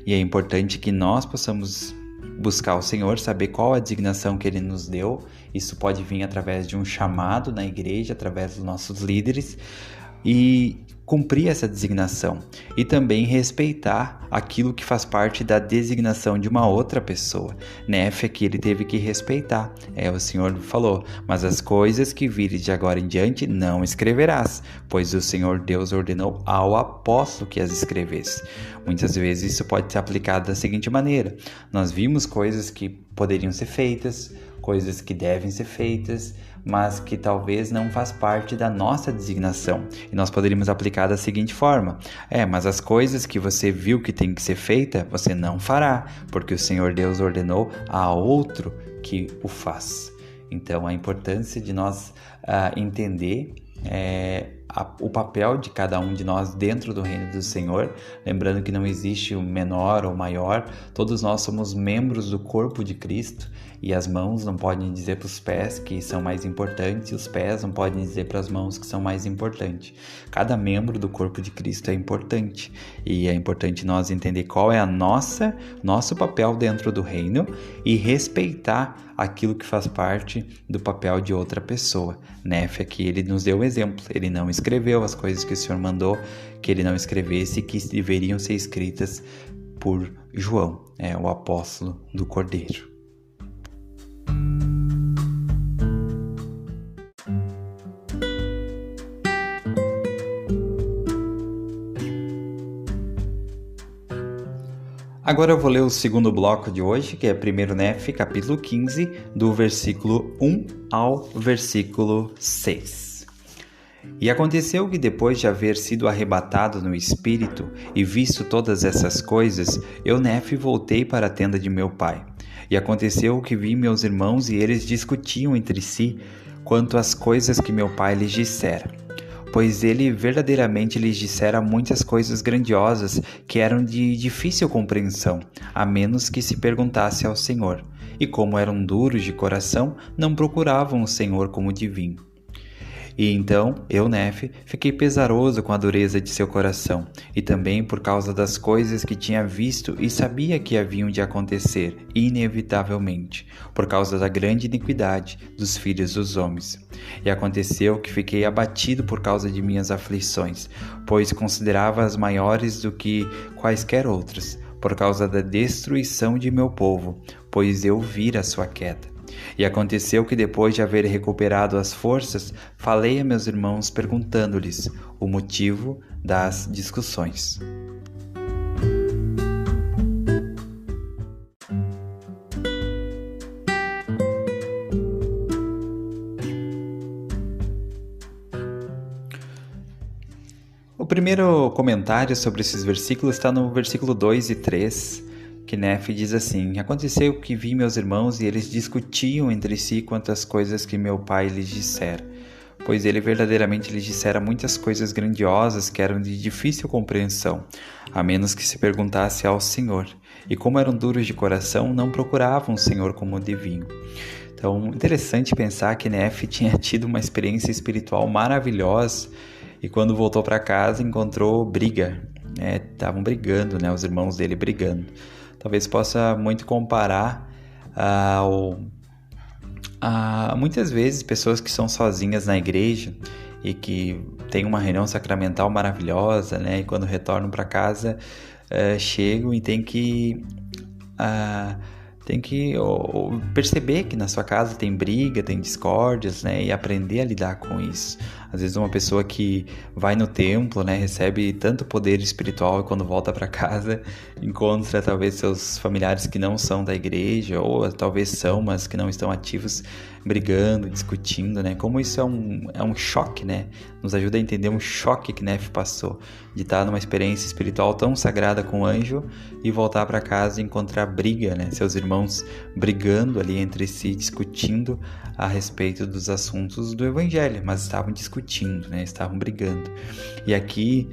e é importante que nós possamos buscar o Senhor, saber qual a designação que Ele nos deu. Isso pode vir através de um chamado na igreja, através dos nossos líderes, e cumprir essa designação. E também respeitar aquilo que faz parte da designação de uma outra pessoa. Nefe aqui ele teve que respeitar. O Senhor falou, mas as coisas que vires de agora em diante não escreverás, pois o Senhor Deus ordenou ao apóstolo que as escrevesse. Muitas vezes isso pode ser aplicado da seguinte maneira: nós vimos coisas que poderiam ser feitas, coisas que devem ser feitas, mas que talvez não faz parte da nossa designação. E nós poderíamos aplicar da seguinte forma: mas as coisas que você viu que tem que ser feita, você não fará, porque o Senhor Deus ordenou a outro que o faz. Então, a importância de nós entender o papel de cada um de nós dentro do reino do Senhor, lembrando que não existe o menor ou maior, todos nós somos membros do corpo de Cristo, e as mãos não podem dizer para os pés que são mais importantes, e os pés não podem dizer para as mãos que são mais importantes. Cada membro do corpo de Cristo é importante, e é importante nós entender qual é nosso papel dentro do reino e respeitar aquilo que faz parte do papel de outra pessoa. Nefe aqui, ele nos deu um exemplo, ele não escreveu as coisas que o Senhor mandou que ele não escrevesse, que deveriam ser escritas por João, o apóstolo do Cordeiro. Agora eu vou ler o segundo bloco de hoje, que é 1 Nefe, capítulo 15, do versículo 1 ao versículo 6. E aconteceu que depois de haver sido arrebatado no espírito e visto todas essas coisas, eu, Nefe, voltei para a tenda de meu pai. E aconteceu que vi meus irmãos e eles discutiam entre si quanto às coisas que meu pai lhes dissera. Pois ele verdadeiramente lhes dissera muitas coisas grandiosas que eram de difícil compreensão, a menos que se perguntasse ao Senhor. E como eram duros de coração, não procuravam o Senhor como divino. E então, eu, Nefe, fiquei pesaroso com a dureza de seu coração, e também por causa das coisas que tinha visto e sabia que haviam de acontecer, inevitavelmente, por causa da grande iniquidade dos filhos dos homens. E aconteceu que fiquei abatido por causa de minhas aflições, pois considerava-as maiores do que quaisquer outras, por causa da destruição de meu povo, pois eu vira a sua queda. E aconteceu que depois de haver recuperado as forças, falei a meus irmãos perguntando-lhes o motivo das discussões. O primeiro comentário sobre esses versículos está no versículo 2 e 3, que Nefe diz assim: Aconteceu que vi meus irmãos e eles discutiam entre si quanto às coisas que meu pai lhes dissera, pois ele verdadeiramente lhes dissera muitas coisas grandiosas que eram de difícil compreensão, a menos que se perguntasse ao Senhor. E como eram duros de coração, não procuravam o Senhor como divino. Então, interessante pensar que Nefe tinha tido uma experiência espiritual maravilhosa e quando voltou para casa encontrou briga. Estavam brigando, os irmãos dele brigando. Talvez possa muito comparar muitas vezes pessoas que são sozinhas na igreja e que têm uma reunião sacramental maravilhosa, e quando retornam para casa chegam e tem que perceber que na sua casa tem briga, tem discórdias, e aprender a lidar com isso. Às vezes uma pessoa que vai no templo, né, recebe tanto poder espiritual e quando volta para casa encontra talvez seus familiares que não são da igreja, ou talvez são, mas que não estão ativos, brigando, discutindo, né? Como isso é um choque, né? Nos ajuda a entender um choque que Nefe passou, de estar numa experiência espiritual tão sagrada com o anjo e voltar para casa e encontrar briga, né? Seus irmãos brigando ali entre si, discutindo a respeito dos assuntos do evangelho, mas estavam discutindo, né? Estavam brigando. E aqui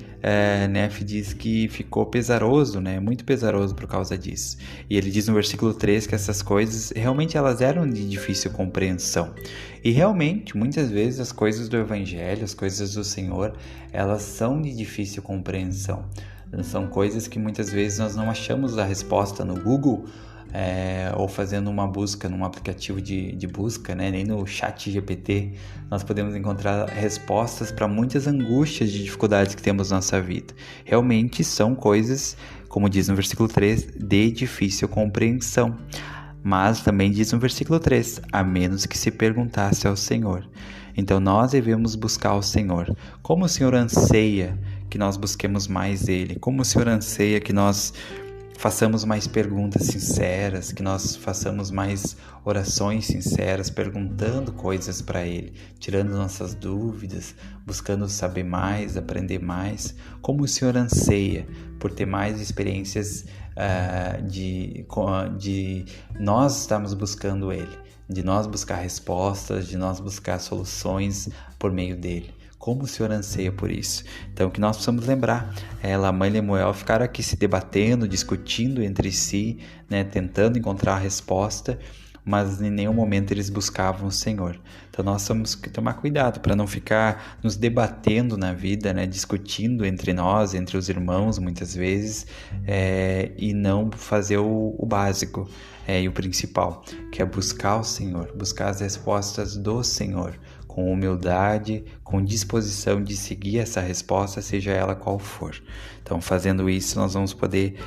Nefe diz que ficou pesaroso, né? Muito pesaroso por causa disso. E ele diz no versículo 3 que essas coisas realmente elas eram de difícil compreensão. E realmente, muitas vezes as coisas do evangelho, as coisas do Senhor, elas são de difícil compreensão. São coisas que muitas vezes nós não achamos a resposta no Google, ou fazendo uma busca num aplicativo de busca, né? Nem no chat GPT nós podemos encontrar respostas para muitas angústias e dificuldades que temos na nossa vida. Realmente são coisas, como diz no versículo 3, de difícil compreensão. Mas também diz no versículo 3, a menos que se perguntasse ao Senhor. Então nós devemos buscar o Senhor. Como o Senhor anseia que nós busquemos mais Ele? Como o Senhor anseia que nós façamos mais perguntas sinceras, que nós façamos mais orações sinceras, perguntando coisas para Ele, tirando nossas dúvidas, buscando saber mais, aprender mais. Como o Senhor anseia por ter mais experiências de nós estarmos buscando Ele, de nós buscar respostas, de nós buscar soluções por meio dEle. Como o Senhor anseia por isso. Então, que nós possamos lembrar, Lamã e Lemuel ficaram aqui se debatendo, discutindo entre si, né, tentando encontrar a resposta, mas em nenhum momento eles buscavam o Senhor. Então nós temos que tomar cuidado para não ficar nos debatendo na vida, né, discutindo entre nós, entre os irmãos muitas vezes, e não fazer o básico e o principal, que é buscar o Senhor, buscar as respostas do Senhor, com humildade, com disposição de seguir essa resposta, seja ela qual for. Então, fazendo isso, nós vamos poder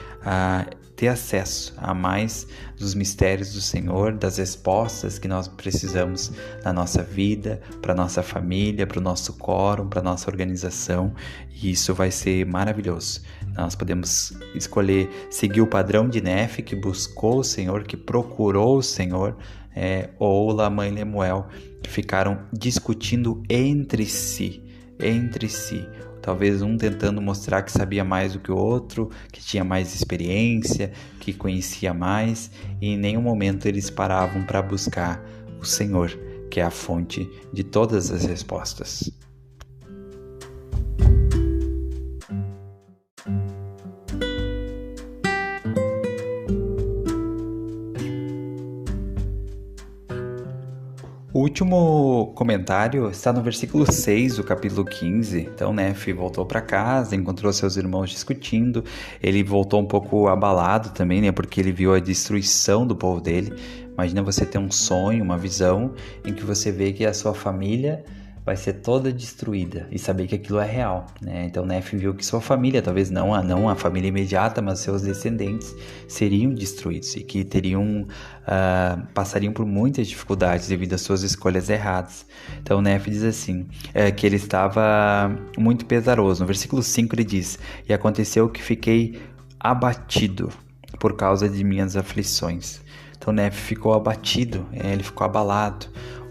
ter acesso a mais dos mistérios do Senhor, das respostas que nós precisamos na nossa vida, para a nossa família, para o nosso quórum, para a nossa organização, e isso vai ser maravilhoso. Nós podemos escolher seguir o padrão de Nefe, que buscou o Senhor, que procurou o Senhor, ou Lamã e Lemuel, que ficaram discutindo entre si, talvez um tentando mostrar que sabia mais do que o outro, que tinha mais experiência, que conhecia mais, e em nenhum momento eles paravam para buscar o Senhor, que é a fonte de todas as respostas. O último comentário está no versículo 6 do capítulo 15. Então, Nefe voltou para casa, encontrou seus irmãos discutindo. Ele voltou um pouco abalado também, né? Porque ele viu a destruição do povo dele. Imagina você ter um sonho, uma visão, em que você vê que a sua família vai ser toda destruída e saber que aquilo é real, né? Então Nefe viu que sua família, talvez não a família imediata, mas seus descendentes seriam destruídos e que passariam por muitas dificuldades devido às suas escolhas erradas. Então Nefe diz assim, que ele estava muito pesaroso. No versículo 5 ele diz, e aconteceu que fiquei abatido por causa de minhas aflições. Então Nefe ficou abatido, ele ficou abalado.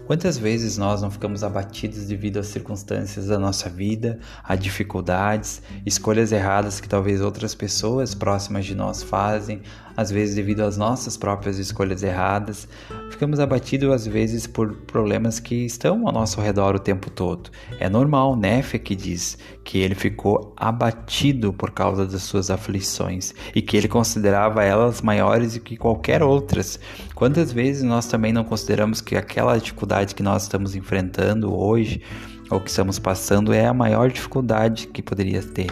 Quantas vezes nós não ficamos abatidos devido às circunstâncias da nossa vida, a dificuldades, escolhas erradas que talvez outras pessoas próximas de nós fazem, às vezes devido às nossas próprias escolhas erradas. Ficamos abatidos às vezes por problemas que estão ao nosso redor o tempo todo. É normal, Nefe que diz que ele ficou abatido por causa das suas aflições e que ele considerava elas maiores do que qualquer outras. Quantas vezes nós também não consideramos que aquela dificuldade que nós estamos enfrentando hoje ou que estamos passando é a maior dificuldade que poderia ter?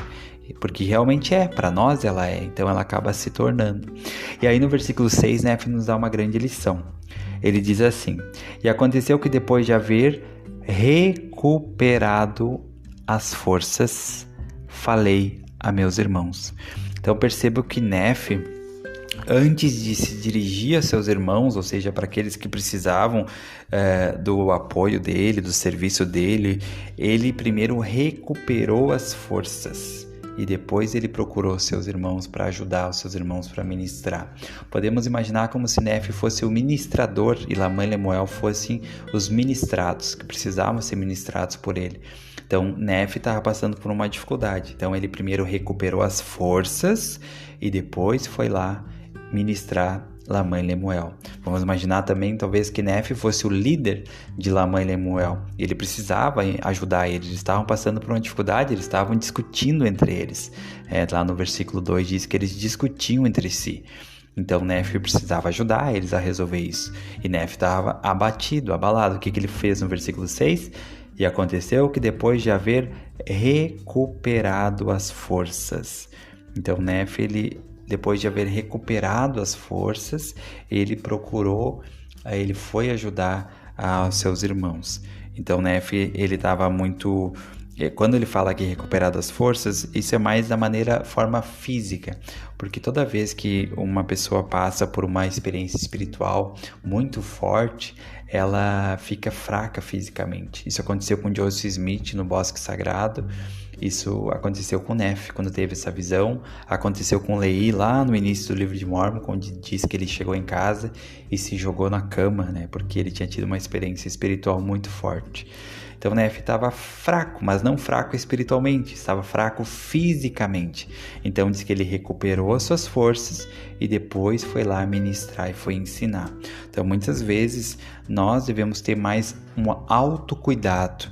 Porque realmente para nós ela então ela acaba se tornando. E aí no versículo 6, Nefe nos dá uma grande lição. Ele diz assim, e aconteceu que depois de haver recuperado as forças, falei a meus irmãos. Então percebo que Nefe, antes de se dirigir a seus irmãos, ou seja, para aqueles que precisavam do apoio dele, do serviço dele, ele primeiro recuperou as forças e depois ele procurou seus irmãos para ajudar os seus irmãos para ministrar. Podemos imaginar como se Nefe fosse o ministrador e Lamã e Lemuel fossem os ministrados, que precisavam ser ministrados por ele. Então, Nefe estava passando por uma dificuldade. Então, ele primeiro recuperou as forças e depois foi lá ministrar Lamã e Lemuel. Vamos imaginar também, talvez, que Nefe fosse o líder de Lamã e Lemuel. Ele precisava ajudar eles. Eles estavam passando por uma dificuldade, eles estavam discutindo entre eles. Lá no versículo 2 diz que eles discutiam entre si. Então, Nefe precisava ajudar eles a resolver isso. E Nefe estava abatido, abalado. O que ele fez no versículo 6? E aconteceu que depois de haver recuperado as forças. Então, Nefe, depois de haver recuperado as forças, ele foi ajudar aos seus irmãos. Então, Nefe, ele estava muito... Quando ele fala que recuperado as forças, isso é mais da forma física, porque toda vez que uma pessoa passa por uma experiência espiritual muito forte, ela fica fraca fisicamente. Isso aconteceu com Joseph Smith no Bosque Sagrado, isso aconteceu com Nefe quando teve essa visão, aconteceu com Lehi lá no início do livro de Mórmon, onde diz que ele chegou em casa e se jogou na cama, porque ele tinha tido uma experiência espiritual muito forte. Então, Nefe estava fraco, mas não fraco espiritualmente, estava fraco fisicamente. Então, diz que ele recuperou as suas forças e depois foi lá ministrar e foi ensinar. Então, muitas vezes, nós devemos ter mais um autocuidado,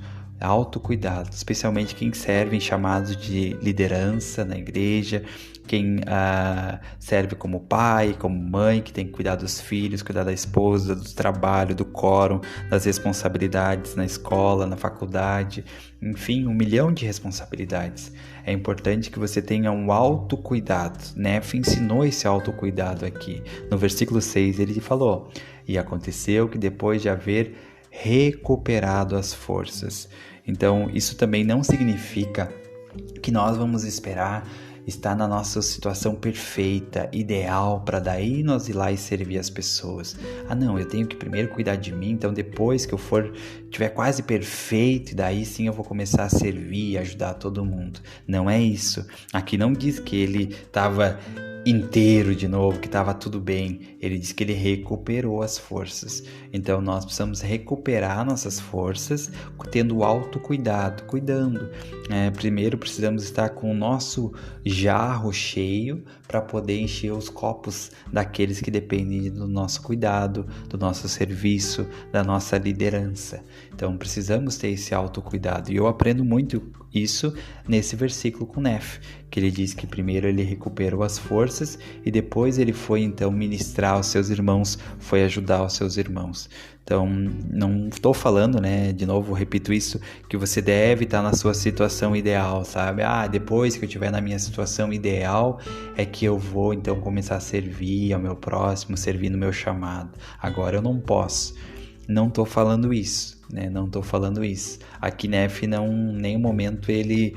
especialmente quem serve em chamados de liderança na igreja, quem serve como pai, como mãe, que tem que cuidar dos filhos, cuidar da esposa, do trabalho, do quórum, das responsabilidades na escola, na faculdade, enfim, 1 milhão de responsabilidades. É importante que você tenha um autocuidado. Nefe ensinou esse autocuidado aqui. No versículo 6 ele falou: e aconteceu que depois de haver recuperado as forças. Então, isso também não significa que nós vamos esperar estar na nossa situação perfeita, ideal, para daí nós ir lá e servir as pessoas. Não, eu tenho que primeiro cuidar de mim, então depois que eu tiver quase perfeito, e daí sim eu vou começar a servir e ajudar todo mundo. Não é isso. Aqui não diz que ele estava inteiro de novo, que estava tudo bem. Ele diz que ele recuperou as forças. Então nós precisamos recuperar nossas forças tendo autocuidado, cuidando. Primeiro precisamos estar com o nosso jarro cheio para poder encher os copos daqueles que dependem do nosso cuidado, do nosso serviço, da nossa liderança. Então precisamos ter esse autocuidado. E eu aprendo muito isso nesse versículo com Nefe, que ele diz que primeiro ele recuperou as forças e depois ele foi então ministrar aos seus irmãos, foi ajudar os seus irmãos. Então, não estou falando, de novo, repito isso, que você deve estar na sua situação ideal, sabe? Depois que eu estiver na minha situação ideal, é que eu vou então começar a servir ao meu próximo, servir no meu chamado. Agora eu não posso. Não estou falando isso, Não estou falando isso. Aqui Nefe, em nenhum momento ele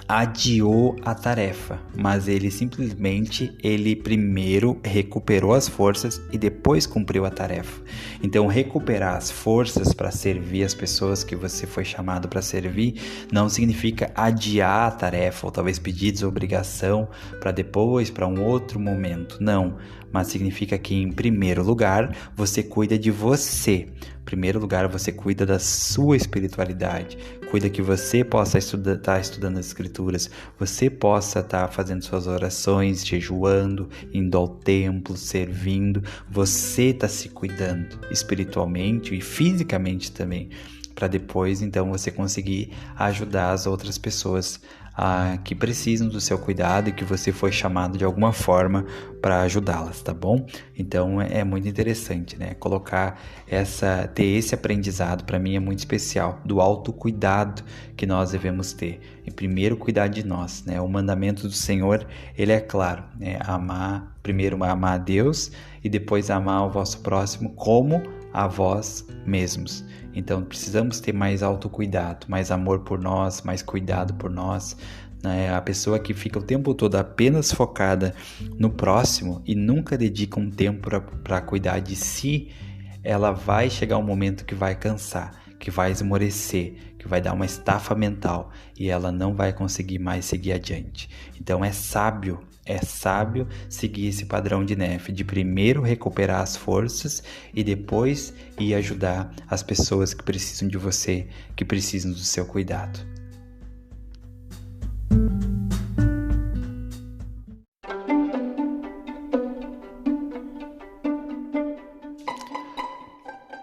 adiou a tarefa, mas ele primeiro recuperou as forças e depois cumpriu a tarefa. Então, recuperar as forças para servir as pessoas que você foi chamado para servir não significa adiar a tarefa ou talvez pedir desobrigação para depois, para um outro momento. Não, mas significa que em primeiro lugar você cuida de você. Em primeiro lugar você cuida da sua espiritualidade, cuida que você possa estar estudando as escrituras, você possa estar fazendo suas orações, jejuando, indo ao templo, servindo. Você está se cuidando espiritualmente e fisicamente também, para depois então você conseguir ajudar as outras pessoas que precisam do seu cuidado e que você foi chamado de alguma forma para ajudá-las, tá bom? Então é muito interessante, ter esse aprendizado, para mim é muito especial, do autocuidado que nós devemos ter. E primeiro cuidar de nós, O mandamento do Senhor, ele é claro, primeiro amar a Deus e depois amar o vosso próximo como a vós mesmos. Então precisamos ter mais autocuidado, mais amor por nós, mais cuidado por nós. né? A pessoa que fica o tempo todo apenas focada no próximo e nunca dedica um tempo para cuidar de si, ela vai chegar um momento que vai cansar, que vai esmorecer, que vai dar uma estafa mental e ela não vai conseguir mais seguir adiante. Então é sábio seguir esse padrão de Neff, de primeiro recuperar as forças e depois ir ajudar as pessoas que precisam de você, que precisam do seu cuidado.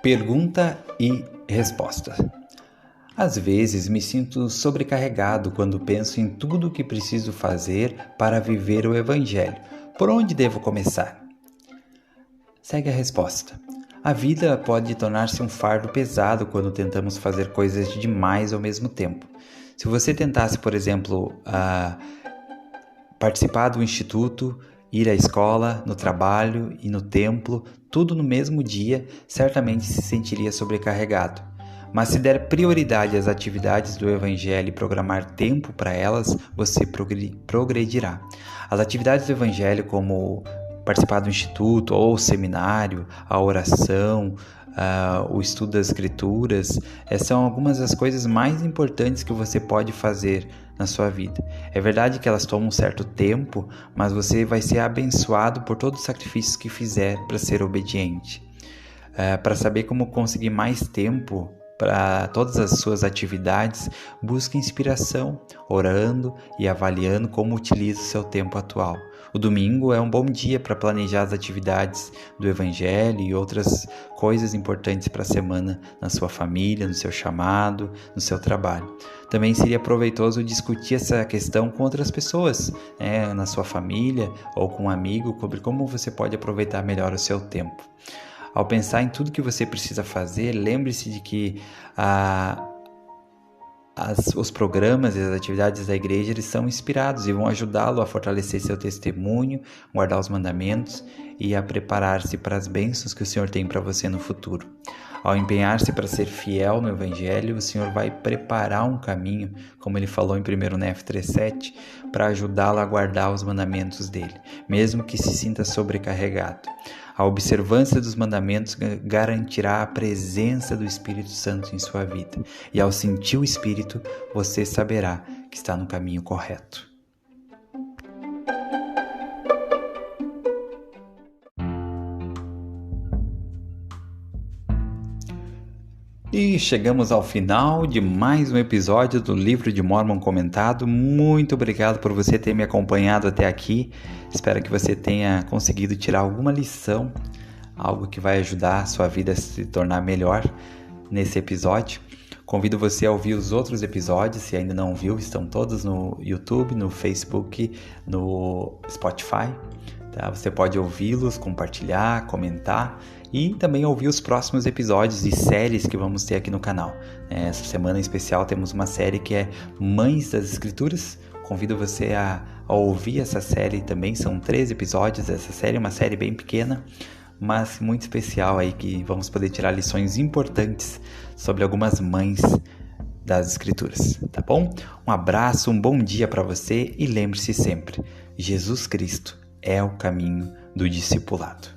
Pergunta e resposta. Às vezes me sinto sobrecarregado quando penso em tudo o que preciso fazer para viver o Evangelho. Por onde devo começar? Segue a resposta. A vida pode tornar-se um fardo pesado quando tentamos fazer coisas demais ao mesmo tempo. Se você tentasse, por exemplo, participar do instituto, ir à escola, no trabalho e no templo, tudo no mesmo dia, certamente se sentiria sobrecarregado. Mas se der prioridade às atividades do Evangelho e programar tempo para elas, você progredirá. As atividades do Evangelho, como participar do instituto ou seminário, a oração, o estudo das Escrituras, são algumas das coisas mais importantes que você pode fazer na sua vida. É verdade que elas tomam um certo tempo, mas você vai ser abençoado por todos os sacrifícios que fizer para ser obediente. Para saber como conseguir mais tempo para todas as suas atividades, busque inspiração, orando e avaliando como utiliza o seu tempo atual. O domingo é um bom dia para planejar as atividades do Evangelho e outras coisas importantes para a semana na sua família, no seu chamado, no seu trabalho. Também seria proveitoso discutir essa questão com outras pessoas, na sua família ou com um amigo, sobre como você pode aproveitar melhor o seu tempo. Ao pensar em tudo que você precisa fazer, lembre-se de que os programas e as atividades da igreja eles são inspirados e vão ajudá-lo a fortalecer seu testemunho, guardar os mandamentos e a preparar-se para as bênçãos que o Senhor tem para você no futuro. Ao empenhar-se para ser fiel no Evangelho, o Senhor vai preparar um caminho, como ele falou em 1 Nef 3,7, para ajudá-lo a guardar os mandamentos dele, mesmo que se sinta sobrecarregado. A observância dos mandamentos garantirá a presença do Espírito Santo em sua vida. E ao sentir o Espírito, você saberá que está no caminho correto. E chegamos ao final de mais um episódio do Livro de Mórmon Comentado. Muito obrigado por você ter me acompanhado até aqui. Espero que você tenha conseguido tirar alguma lição, algo que vai ajudar a sua vida a se tornar melhor nesse episódio. Convido você a ouvir os outros episódios, se ainda não viu, estão todos no YouTube, no Facebook, no Spotify. Tá? Você pode ouvi-los, compartilhar, comentar e também ouvir os próximos episódios e séries que vamos ter aqui no canal. Essa semana em especial temos uma série que é Mães das Escrituras. Convido você a ouvir essa série também, são 13 episódios. Essa série é uma série bem pequena, mas muito especial aí, que vamos poder tirar lições importantes sobre algumas mães das Escrituras, tá bom? Um abraço, um bom dia para você e lembre-se sempre, Jesus Cristo é o caminho do discipulado.